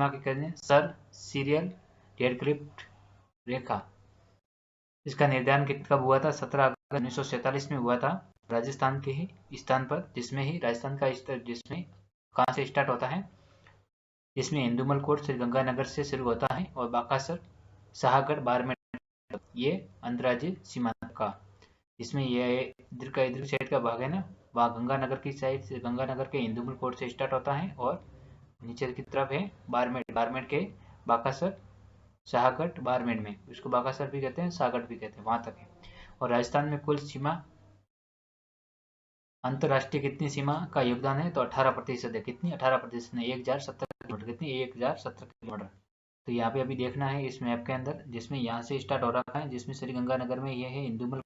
के कहते सर सीरियल रेडक्लिफ रेखा। इसका निर्धारण कब हुआ था? 17 अगस्त 1947 में हुआ था, राजस्थान के ही स्थान पर, जिसमें राजस्थान का जिसमें कहाँ से स्टार्ट होता है, जिसमें इंदुमल कोट श्रीगंगानगर से शुरू होता है और बाकासर शाहगढ़ बारमेर ये अंतर्राज्यीय सीमा का, इसमें ये इधर साइड का भाग है ना, वहाँ गंगानगर की साइड से, गंगानगर के इंदुमल कोट से स्टार्ट होता है और नीचे की तरफ है बारमेर के बाकासर शाहगढ़ बारमेर में, उसको बाकासर भी कहते हैं, शाहगढ़ भी कहते हैं, वहां तक है। और राजस्थान में कुल सीमा अंतर्राष्ट्रीय कितनी सीमा का योगदान है? तो 18% है। कितनी? 18% ने 1070 किलोमीटर। कितनी? 1070 किलोमीटर। तो यहाँ पे अभी देखना है इस मैप के अंदर, जिसमें यहाँ से स्टार्ट हो रहा है, जिसमें श्रीगंगानगर में ये है इंदुमल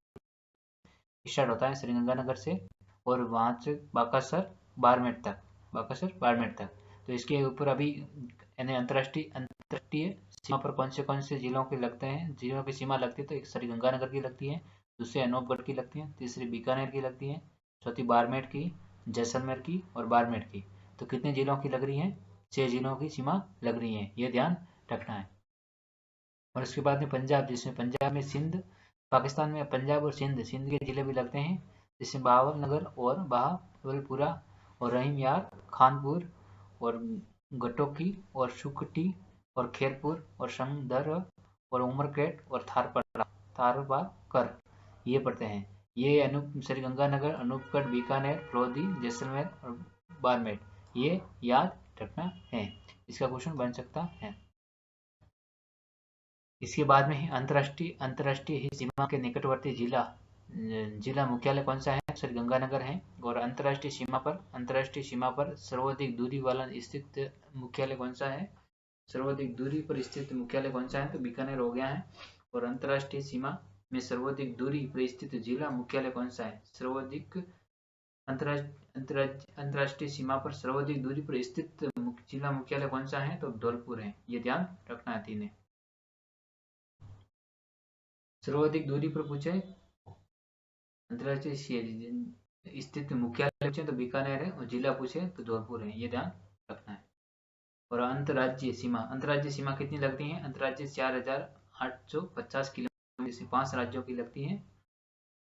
स्टार्ट होता है श्रीगंगानगर से, और वहां से बाकासर बारमेर तक। तो इसके ऊपर अभी अंतर्राष्ट्रीय सीमा पर कौन से जिलों के लगते हैं, जिलों की सीमा लगती है, तो एक श्रीगंगानगर की लगती है, दूसरी अनूपगढ़ की लगती है, तीसरी बीकानेर की लगती है, चौथी बाड़मेर की, जैसलमेर की और बाड़मेर की। तो कितने जिलों की लग रही है? 6 जिलों की सीमा लग रही है, ये ध्यान रखना है। और उसके बाद में पंजाब, जिसमें पंजाब में सिंध, पाकिस्तान में पंजाब और सिंध के जिले भी लगते हैं, जिसमें बहावलनगर और बहावलपुरा और रहीम यार, खानपुर और गटोकी और सुकटी और खेरपुर और समदर और उमरकेट और थारपाकर ये पड़ते हैं। ये श्रीगंगानगर, अनूपगढ़, बीकानेर, लोधी, जैसलमेर और बाड़मेर, ये याद रखना है, इसका क्वेश्चन बन सकता है। इसके बाद में अंतर्राष्ट्रीय ही सीमा के निकटवर्ती जिला मुख्यालय कौन सा है? श्रीगंगानगर है। और अंतर्राष्ट्रीय सीमा पर सर्वाधिक दूरी वाला स्थित मुख्यालय कौन सा है? सर्वाधिक दूरी पर स्थित मुख्यालय कौन सा है? तो बीकानेर हो गया है। और अंतर्राष्ट्रीय सीमा में सर्वाधिक दूरी पर स्थित जिला मुख्यालय कौन सा है? अंतर्राष्ट्रीय सीमा पर सर्वाधिक दूरी पर स्थित जिला मुख्यालय कौन सा है? तो धौलपुर है, ये ध्यान रखना है। तीन सर्वाधिक दूरी पर पूछे अंतर्राष्ट्रीय स्थित मुख्यालय पूछे तो बीकानेर है, और जिला पूछे तो धौलपुर है, ये ध्यान रखना है। और अंतर्राज्यीय सीमा कितनी लगती है? अंतर्राज्यीय 4850 किलोमीटर से 5 राज्यों की लगती है,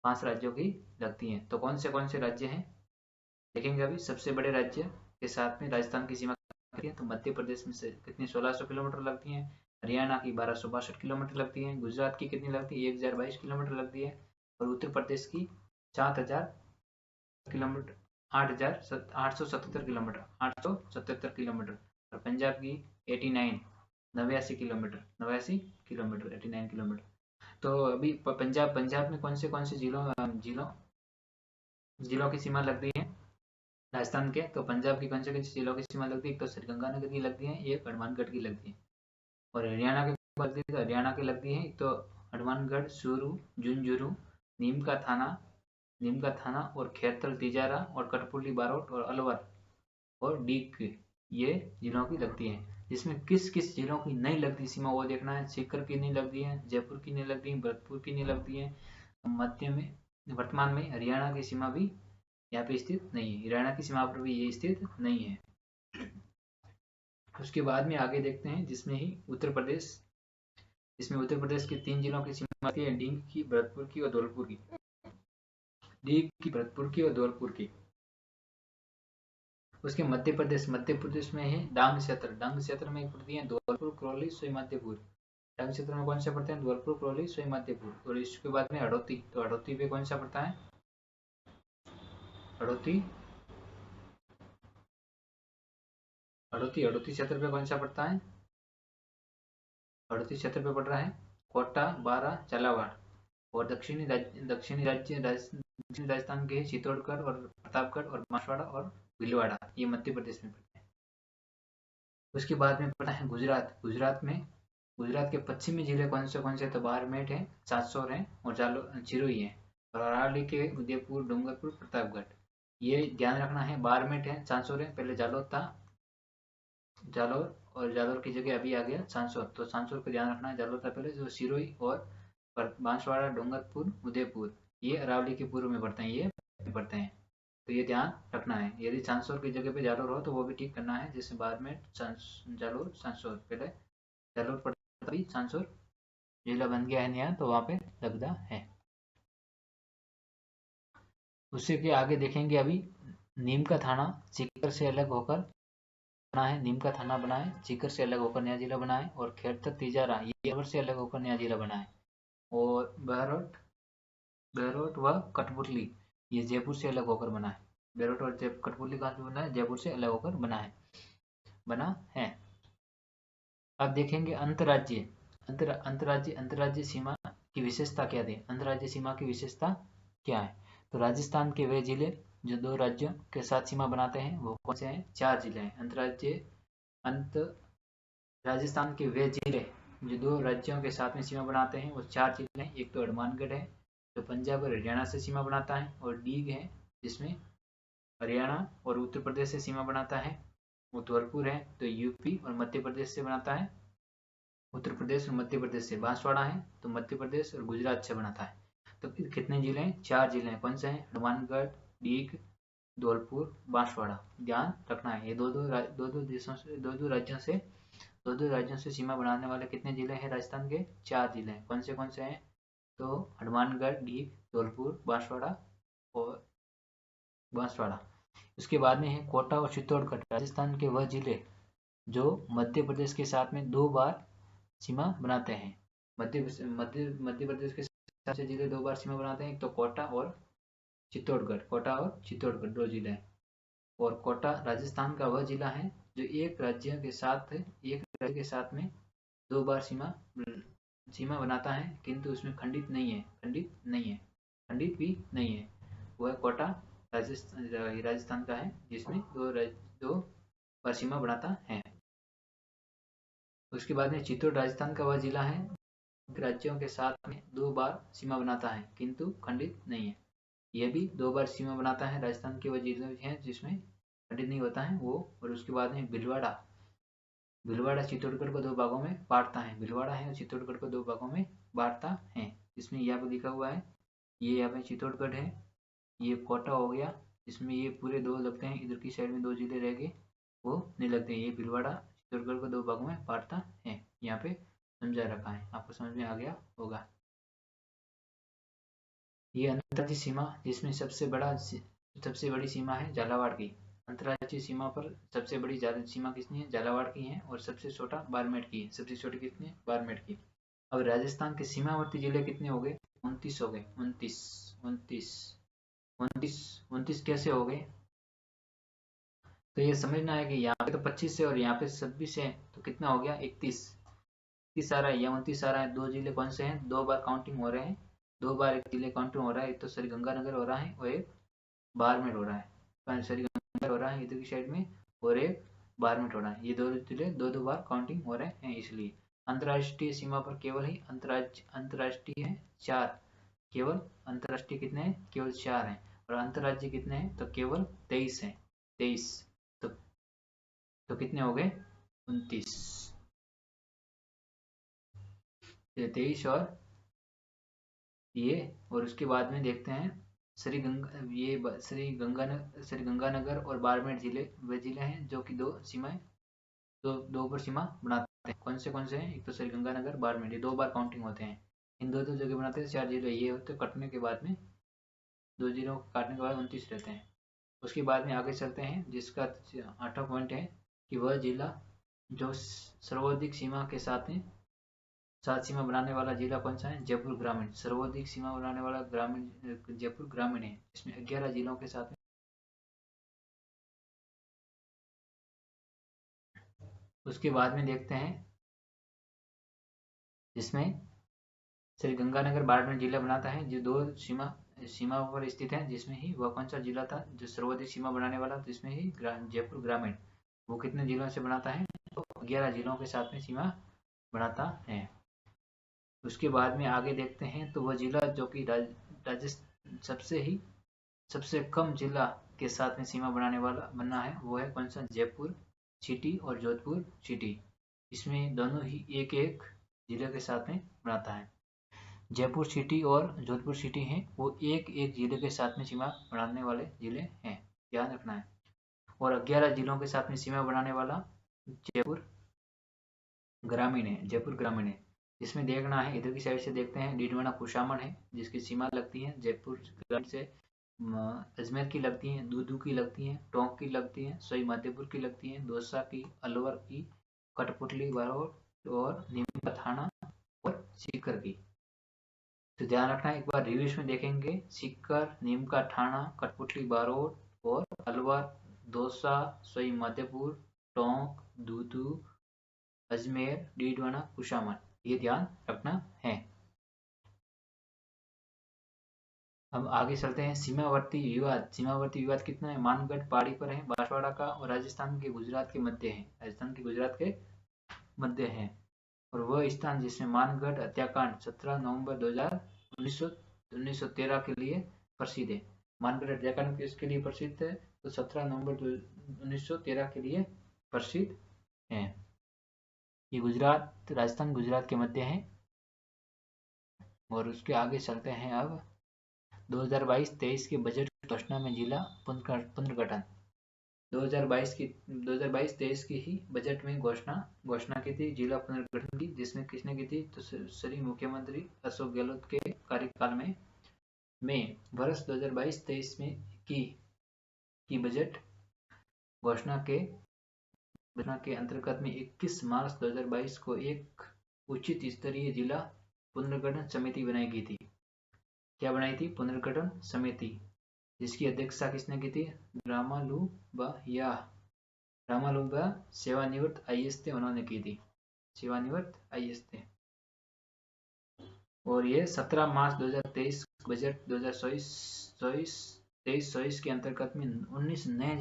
5 राज्यों की लगती है। तो कौन से राज्य हैं देखेंगे अभी। सबसे बड़े राज्य के साथ में राजस्थान की सीमा लगती है, तो मध्य प्रदेश में से कितनी 1600 किलोमीटर लगती है, हरियाणा की 1262 किलोमीटर लगती है, गुजरात की कितनी लगती है? 1022 किलोमीटर लगती है, और उत्तर प्रदेश की 7000 किलोमीटर 877 किलोमीटर 877 किलोमीटर, और पंजाब की 89 किलोमीटर। तो अभी पंजाब में कौन से जिलों की सीमा लगती है राजस्थान के? तो पंजाब की कौन से जिलों की सीमा लगती है? एक तो श्रीगंगानगर की लगती है, एक हनुमानगढ़ की लगती है। और हरियाणा की लगती है, तो हरियाणा की लगती है, एक तो हनुमानगढ़, चूरू, झुंझुनू, नीम का थाना और खेरतल, तिजारा और कटपुतली, बारोट और अलवर और डीग, ये जिलों की लगती है। जिसमें किस किस जिलों की नहीं लगती सीमा वो देखना है। सीकर की नहीं लगती है, जयपुर की नहीं लगती है, भरतपुर की नहीं लगती है। मध्य में वर्तमान में हरियाणा की सीमा भी यहाँ पे स्थित नहीं है, हरियाणा की सीमा पर भी ये स्थित नहीं है। उसके बाद में आगे देखते हैं, जिसमें उत्तर प्रदेश के 3 जिलों की सीमा आती है, डीग की, भरतपुर की और धौलपुर की। उसके मध्य प्रदेश में है डांग क्षेत्र में पड़ती है धौलपुर, करौली, सोईमाधोपुर। डांग क्षेत्र में कौन सा पड़ता है? धौलपुर, करौली, सोईमाधोपुर। और इसके बाद में हड़ौती, तो हड़ौती पे कौन सा पड़ता है? हड़ौती हड़ौती क्षेत्र पे कौन सा पड़ता है? हड़ौती क्षेत्र पे पड़ रहा है कोटा, बारा, झालावाड़। और दक्षिणी राजस्थान के चित्तौड़गढ़ और प्रतापगढ़ और बांसवाड़ा और भीलवाड़ा, ये मध्य प्रदेश में पड़ते हैं। उसके बाद में पड़ता है गुजरात के पश्चिमी जिले कौन से? तो बारमेर है, सांसोर है और चिरोई है। और अरावली के उदयपुर, डूंगरपुर, प्रतापगढ़। ये ध्यान रखना है, बारमेर है, सांसोर है, पहले जालोर था, जालोर, और जालोर की जगह अभी आ गया सांसोर, तो सांसोर को ध्यान रखना है, जालोर था पहले, जो सिरोही और बांसवाड़ा, डूंगरपुर, उदयपुर, ये अरावली के पूर्व में पड़ते हैं, ये पड़ते हैं, तो ये ध्यान रखना है। यदि सांसोर की जगह पे जालोर हो तो वो भी ठीक करना है, जैसे बारमेर, जालोर, सांसोर, पहले जालोर पड़ता भी सांसोर जिला बन गया है नया, तो वहाँ पे लगदा है। उससे के आगे देखेंगे अभी, नीम का थाना सीकर से अलग होकर बना है, नीम का थाना बना है, सीकर से अलग होकर नया जिला बना है। और खेड़तर तिजारा ये अलवर से अलग होकर नया जिला बना है। और बहरोट व कठपुतली ये जयपुर से अलग होकर बना है। बहरोट और कठपुतली कहाँ से बना है? जयपुर से अलग होकर बना है। अब देखेंगे अंतर्राज्यीय सीमा की विशेषता क्या थी? अंतर्राज्यीय सीमा की विशेषता क्या है? तो राजस्थान के वे जिले जो दो राज्यों के साथ सीमा बनाते हैं वो कौन से हैं? 4 जिले हैं। राजस्थान के वे जिले जो दो राज्यों के साथ में सीमा बनाते हैं वो 4 जिले हैं। एक तो हनुमानगढ़ है जो पंजाब और हरियाणा से सीमा बनाता है, और डीग है जिसमें हरियाणा और उत्तर प्रदेश से सीमा बनाता है। वो धौलपुर है तो यूपी और मध्य प्रदेश से बनाता है, उत्तर प्रदेश और मध्य प्रदेश से। बांसवाड़ा है तो मध्य प्रदेश और गुजरात से बनाता है। तो कितने जिले हैं? 4 जिले हैं। कौन से हैं? हनुमानगढ़, डीग, धौलपुर, बांसवाड़ा। ध्यान रखना है, ये दो दो राज्यों से सीमा बनाने वाले कितने जिले हैं राजस्थान के? 4 जिले हैं। कौन से हैं? तो हनुमानगढ़, डीग, धौलपुर, बांसवाड़ा। उसके बाद में है कोटा और चित्तौड़गढ़, राजस्थान के वह जिले जो मध्य प्रदेश के साथ में 2 बार सीमा बनाते हैं। मध्य प्रदेश के साथ से जिले 2 बार सीमा बनाते हैं, एक तो कोटा और चित्तौड़गढ़ 2 जिले हैं। और कोटा राजस्थान का वह जिला है जो एक राज्य के साथ में 2 बार सीमा बनाता है, किंतु उसमें खंडित भी नहीं है। वह कोटा राजस्थान का है जिसमें दो बार सीमा बनाता है। उसके बाद में चित्तौड़ राजस्थान का वह जिला है राज्यों के साथ में 2 बार सीमा बनाता है किंतु खंडित नहीं है। यह भी 2 बार सीमा बनाता है। राजस्थान के वह जिले हैं जिसमें खंडित नहीं होता है वो। और उसके बाद में भीलवाड़ा चित्तौड़गढ़ को 2 भागों में बांटता है। भीलवाड़ा है और चित्तौड़गढ़ को 2 भागों में बांटता है। इसमें यहाँ पे लिखा हुआ है, ये यहाँ पे चित्तौड़गढ़ है, ये कोटा हो गया, इसमें ये पूरे 2 लगते हैं, इधर की साइड में 2 जिले रह गए वो नहीं लगते। ये भीलवाड़ा चित्तौड़गढ़ को 2 भागों में बांटता है, यहाँ पे समझा रखा है, आपको समझ में आ गया होगा। ये अंतर्राज्यीय सीमा जिसमें सबसे बड़ी सीमा है झालावाड़ की। अंतर्राज्यीय सीमा पर सबसे बड़ी सीमा किसकी है? झालावाड़ की है। और सबसे छोटा बारमेर की है। सबसे छोटी कितनी है? बारमेर की। अब राजस्थान के सीमावर्ती जिले कितने हो गए? 29 हो गए। 29 कैसे हो गए? तो ये समझना है कि यहाँ पे तो 25 है और यहाँ पे 26 है, तो कितना हो गया? 31 आ रहा है या 29 आ रहा है। 2 जिले कौन से हैं? 2 बार काउंटिंग हो रहे हैं, 2 बार एक जिले काउंटिंग हो रहा है। एक तो श्रीगंगानगर हो रहा है और एक बारमेर हो रहा है। श्रीगंगानगर हो रहा है इधर की साइड में और एक बारमेर हो रहा है। ये 2 जिले 2 बार काउंटिंग हो रहे हैं। इसलिए अंतर्राष्ट्रीय सीमा पर केवल ही अंतर्राष्ट्रीय है 4, केवल अंतर्राष्ट्रीय कितने हैं? केवल 4 हैं। और अंतर्राज्यीय कितने हैं? तो केवल 23 हैं। 23 तो कितने हो गए? 29। 23 और ये। और उसके बाद में देखते हैं श्रीगंगानगर और बाड़मेर जिले वे जिले हैं जो कि 2 पर सीमा बनाते हैं। कौन से हैं? एक तो श्रीगंगानगर, बाड़मेर, ये 2 बार काउंटिंग होते हैं। इन 2 जगह बनाते हैं 4 जिले। ये होते कटने के बाद में 2 जिलों को काटने के बाद 29 रहते हैं। उसके बाद में आगे चलते हैं, जिसका 8वां पॉइंट है कि वह जिला जो सर्वाधिक सीमा के साथ सीमा बनाने वाला जिला कौन सा है? जयपुर ग्रामीण। सर्वाधिक सीमा बनाने वाला ग्रामीण जयपुर ग्रामीण है, इसमें 11 जिलों के साथ। उसके बाद में देखते हैं जिसमें श्री गंगानगर बाड़मेर जिला बनाता है, जो 2 सीमाओं पर स्थित है, जिसमें ही वह कौन सा जिला था जो सर्वाधिक सीमा बनाने वाला, जिसमें ही जयपुर ग्रामीण। वो कितने जिलों से बनाता है? तो 11 जिलों के साथ में सीमा बनाता है। उसके बाद में आगे देखते हैं तो वह जिला जो कि राजस्थान सबसे कम जिला के साथ में सीमा बनाने वाला बनना है, वो है कौन सा? जयपुर सिटी और जोधपुर सिटी। इसमें दोनों ही एक एक जिले के साथ में बनाता है। जयपुर सिटी और जोधपुर सिटी हैं, वो एक एक जिले के साथ में सीमा बनाने वाले जिले हैं, ध्यान रखना है। और 11 जिलों के साथ में सीमा बनाने वाला जयपुर ग्रामीण है, जयपुर ग्रामीण है। इसमें देखना है, इधर की साइड से देखते हैं, डीडवाना कुशामन है, जिसकी सीमा लगती है जयपुर ग्रामीण से अजमेर की लगती है, दूदू की लगती है, टोंक की लगती है, सोई माधोपुर की लगती है, दौसा की, अलवर की, कठपुतली, बारोट और नीमका थाना और सीकर की। तो ध्यान रखना, एक बार रिव्यूज में देखेंगे, सीकर, नीमका थाना, कठपुतली, बारोट और अलवर, दौसा, सोई माधोपुर, टोंक, दूदू, अजमेर, डीडवाना, कुशामन, ये ध्यान रखना है। अब आगे चलते हैं, सीमावर्ती विवाद। सीमावर्ती विवाद कितना है? मानगढ़ पहाड़ी पर है, बांसवाड़ा का, और राजस्थान के गुजरात के मध्य है, राजस्थान के गुजरात के मध्य है। और वह स्थान जिसमें मानगढ़ हत्याकांड 17 नवंबर 1913 के लिए प्रसिद्ध है। मानगढ़ हत्याकांड किसके लिए प्रसिद्ध है? तो 17 नवंबर 1913 के लिए प्रसिद्ध है। ये गुजरात, राजस्थान गुजरात के मध्य है। और उसके आगे चलते हैं अब 2022-23 के बजट घोषणा में जिला पुनर्गठन। 2022-23 की ही बजट में घोषणा की थी जिला पुनर्गठन की, जिसमें किसने की थी? तो श्री मुख्यमंत्री अशोक गहलोत के कार्यकाल में वर्ष 2022-23 में की बजट घोषणा के अंतर्गत में 21 मार्च 2022 को एक उचित स्तरीय जिला पुनर्गठन समिति बनाई गई थी। क्या बनाई थी? पुनर्गठन समिति, जिसकी अध्यक्षता किसने की थी? रामालुब्बा सेवानिवृत्त आईएएस थे, उन्होंने की थी, सेवानिवृत्त आईएएस थे। और ये 17 मार्च 2023 बजट 2023 के अंतर्गत में 19 नए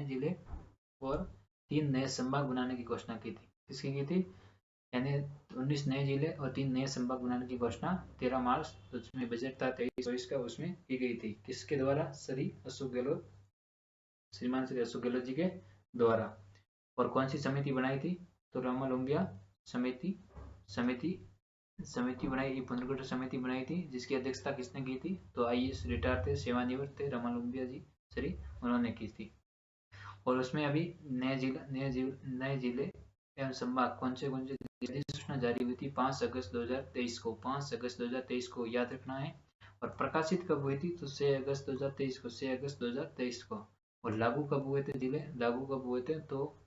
जिले और 3 नए संभाग बनाने की घोषणा की थी। किसकी की थी? यानी 19 नए जिले और 3 नए संभाग बनाने की घोषणा 13 मार्च, तो उसमें बजट था 23-24 का, उसमें की गई थी। किसके द्वारा? श्रीमान श्री अशोक गहलोत जी के द्वारा। और कौन सी समिति बनाई थी? तो रामालुब्बा समिति बनाई, पुनर्गठन समिति बनाई थी, जिसकी अध्यक्षता किसने की थी? तो आईएएस रिटायर थे, सेवानिवृत्त थे, रामालुब्बा जी उन्होंने की थी। और उसमें अभी नए जिले एवं संभाग कौन से अधिसूचना जारी हुई थी 5 अगस्त 2023 को। 5 अगस्त 2023 को याद रखना है। और प्रकाशित कब हुई थी? तो 6 अगस्त 2023 को, 6 अगस्त 2023 को। और लागू कब हुए थे जिले? लागू कब हुए थे? तो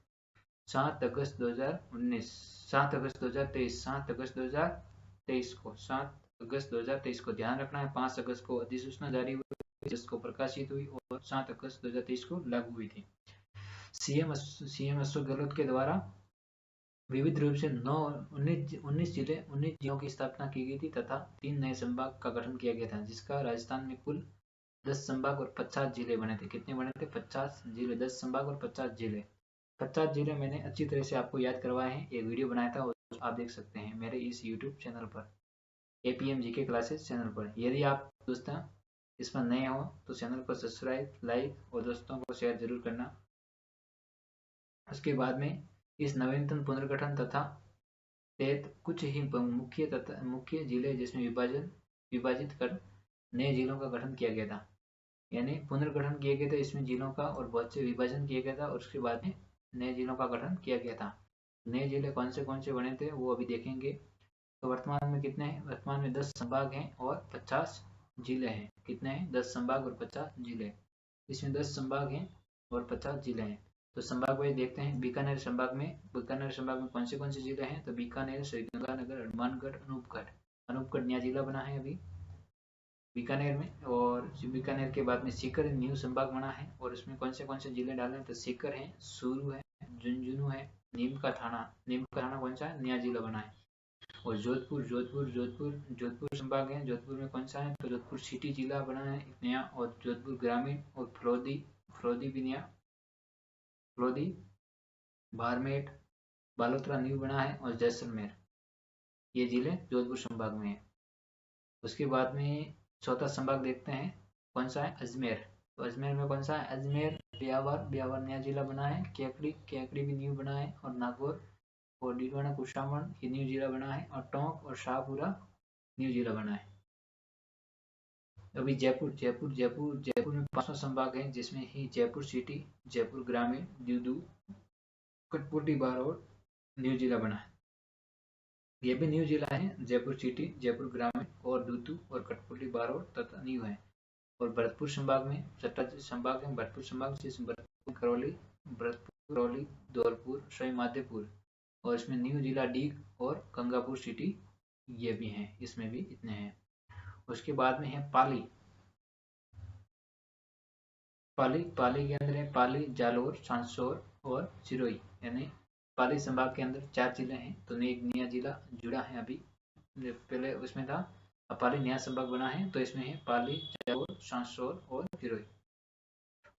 7 अगस्त 2019, 7 अगस्त 2023, 7 अगस्त 2023 को, 7 अगस्त 2023 को ध्यान रखना है। 5 अगस्त को अधिसूचना जारी हुई, जिसको प्रकाशित हुई, और 7 अगस्त 2023 को लागू हुई थी। सीएम अशोक गहलोत के द्वारा विविध रूप से 19 जिलों की स्थापना की गई थी तथा 3 नए संभाग का गठन किया गया था, जिसका राजस्थान में कुल 10 संभाग और 50 जिले बने थे। कितने बने थे? 50 जिले, 10 संभाग और 50 जिले। 50 जिले मैंने अच्छी तरह से आपको याद करवाए हैं, एक वीडियो बनाया था, आप देख सकते हैं मेरे इस यूट्यूब चैनल पर, APM GK क्लासेस चैनल पर। यदि आप दोस्तों इसमें नए हो तो चैनल को सब्सक्राइब, लाइक और दोस्तों को शेयर जरूर करना। उसके बाद में इस नवीनतम पुनर्गठन तथा तहत कुछ ही मुख्य जिले जिसमें विभाजित कर नए जिलों का गठन किया गया था। यानी पुनर्गठन किया गया था इसमें जिलों का, और बहुत से विभाजन किया गया था, और उसके बाद में नए जिलों का गठन किया गया था। नए जिले कौन से बने थे वो अभी देखेंगे। तो वर्तमान में कितने हैं? वर्तमान में 10 संभाग हैं और 50 जिले हैं। कितने हैं? 10 संभाग और 50 जिले। इसमें 10 संभाग हैं और 50 जिले हैं। तो संभाग वाइज देखते हैं। बीकानेर संभाग में कौन से जिले हैं? तो बीकानेर, श्रीगंगानगर, हनुमानगढ़, अनूपगढ़ नया जिला बना है अभी बीकानेर में। और बीकानेर के बाद में सीकर न्यू संभाग बना है और उसमें कौन से जिले डाले हैं? तो सीकर है, चूरू है, झुंझुनू है, नीम का थाना कौन सा है? नया जिला बना है। और जोधपुर संभाग है। जोधपुर में कौन सा है? तो जोधपुर सिटी जिला बना है नया। और जोधपुर ग्रामीण और फलोदी भी नया, फलोदी, बाड़मेर, बालोतरा न्यू बना है। और जैसलमेर, ये जिले जोधपुर संभाग में है। उसके बाद में चौथा संभाग देखते हैं, कौन सा है? अजमेर। तो अजमेर में कौन सा है? अजमेर, ब्यावर नया जिला बना है। केकड़ी भी न्यू बना है। और नागौर और डीडवाना कुशामण ये न्यू जिला बना है। और टोंक और शाहपुरा न्यू जिला बना है। अभी जयपुर में 5वां संभाग है, जिसमें ही जयपुर सिटी, जयपुर ग्रामीण, दूदू, कटपुटी, बारोड न्यू जिला बना है। ये भी न्यू जिला है। जयपुर सिटी, जयपुर ग्रामीण और दूदू और कटपुटी, बारोड तथा न्यू है। और भरतपुर संभाग में छठा संभाग है भरतपुर संभाग, जिसमें करौली, धौलपुर, सवाई माधोपुर और इसमें न्यू जिला डीग और गंगापुर सिटी ये भी हैं। इसमें भी इतने हैं। उसके बाद में है पाली के अंदर है पाली, जालोर, सांसौर और सिरोही। यानी पाली संभाग के अंदर 4 जिले हैं। तो एक नया जिला जुड़ा है अभी, पहले उसमें था, अब पाली नया संभाग बना है। तो इसमें है पाली, जालोर, सांसौर और सिरोही।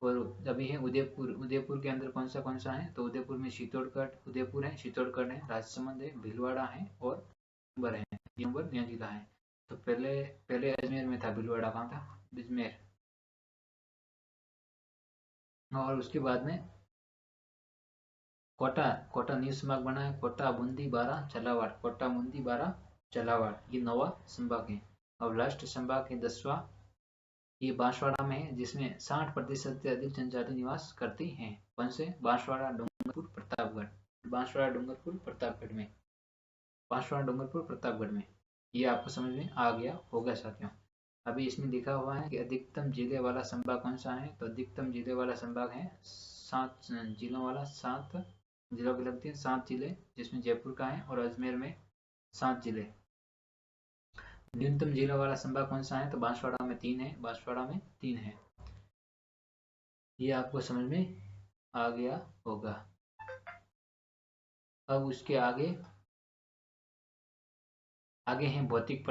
और अभी है उदयपुर के अंदर कौन सा है? तो उदयपुर में उदयपुर है, राजसमंद है, भीलवाड़ा है और अंबर है। ये अंबर नया जिला है। तो पहले अजमेर में था, भीलवाड़ा कहाँ था? अजमेर। और उसके बाद में कोटा न्यू संभाग बना है। कोटा, बूंदी, बारा, झालावाड़ ये 9वां संभाग है। और लास्ट संभाग है 10वां, ये बांसवाड़ा में है, जिसमें 60% से अधिक जनजाति निवास करती हैं। कौन से? बांसवाड़ा, डूंगरपुर, प्रतापगढ़ में। ये आपको समझ में आ गया होगा साथियों। अभी इसमें लिखा हुआ है कि अधिकतम जिले वाला संभाग कौन सा है? तो अधिकतम जिले वाला संभाग है 7 जिलों वाला, 7 जिलों की लगती है, 7 जिले, जिसमें जयपुर का है। और अजमेर में 7 जिले। न्यूनतम जिला वाला संभाग कौन सा है? तो बांसवाड़ा में 3 है। ये आपको समझ में आ गया होगा। अब उसके आगे हैं भौतिक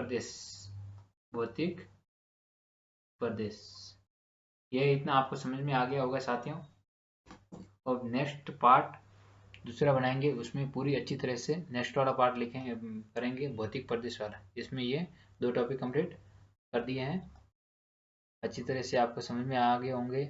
प्रदेश। ये इतना आपको समझ में आ गया होगा साथियों। और नेक्स्ट पार्ट दूसरा बनाएंगे, उसमें पूरी अच्छी तरह से नेक्स्ट वाला पार्ट करेंगे भौतिक प्रदेश वाला। इसमें ये 2 टॉपिक कंप्लीट कर दिए हैं, अच्छी तरह से आपको समझ में आ गए होंगे।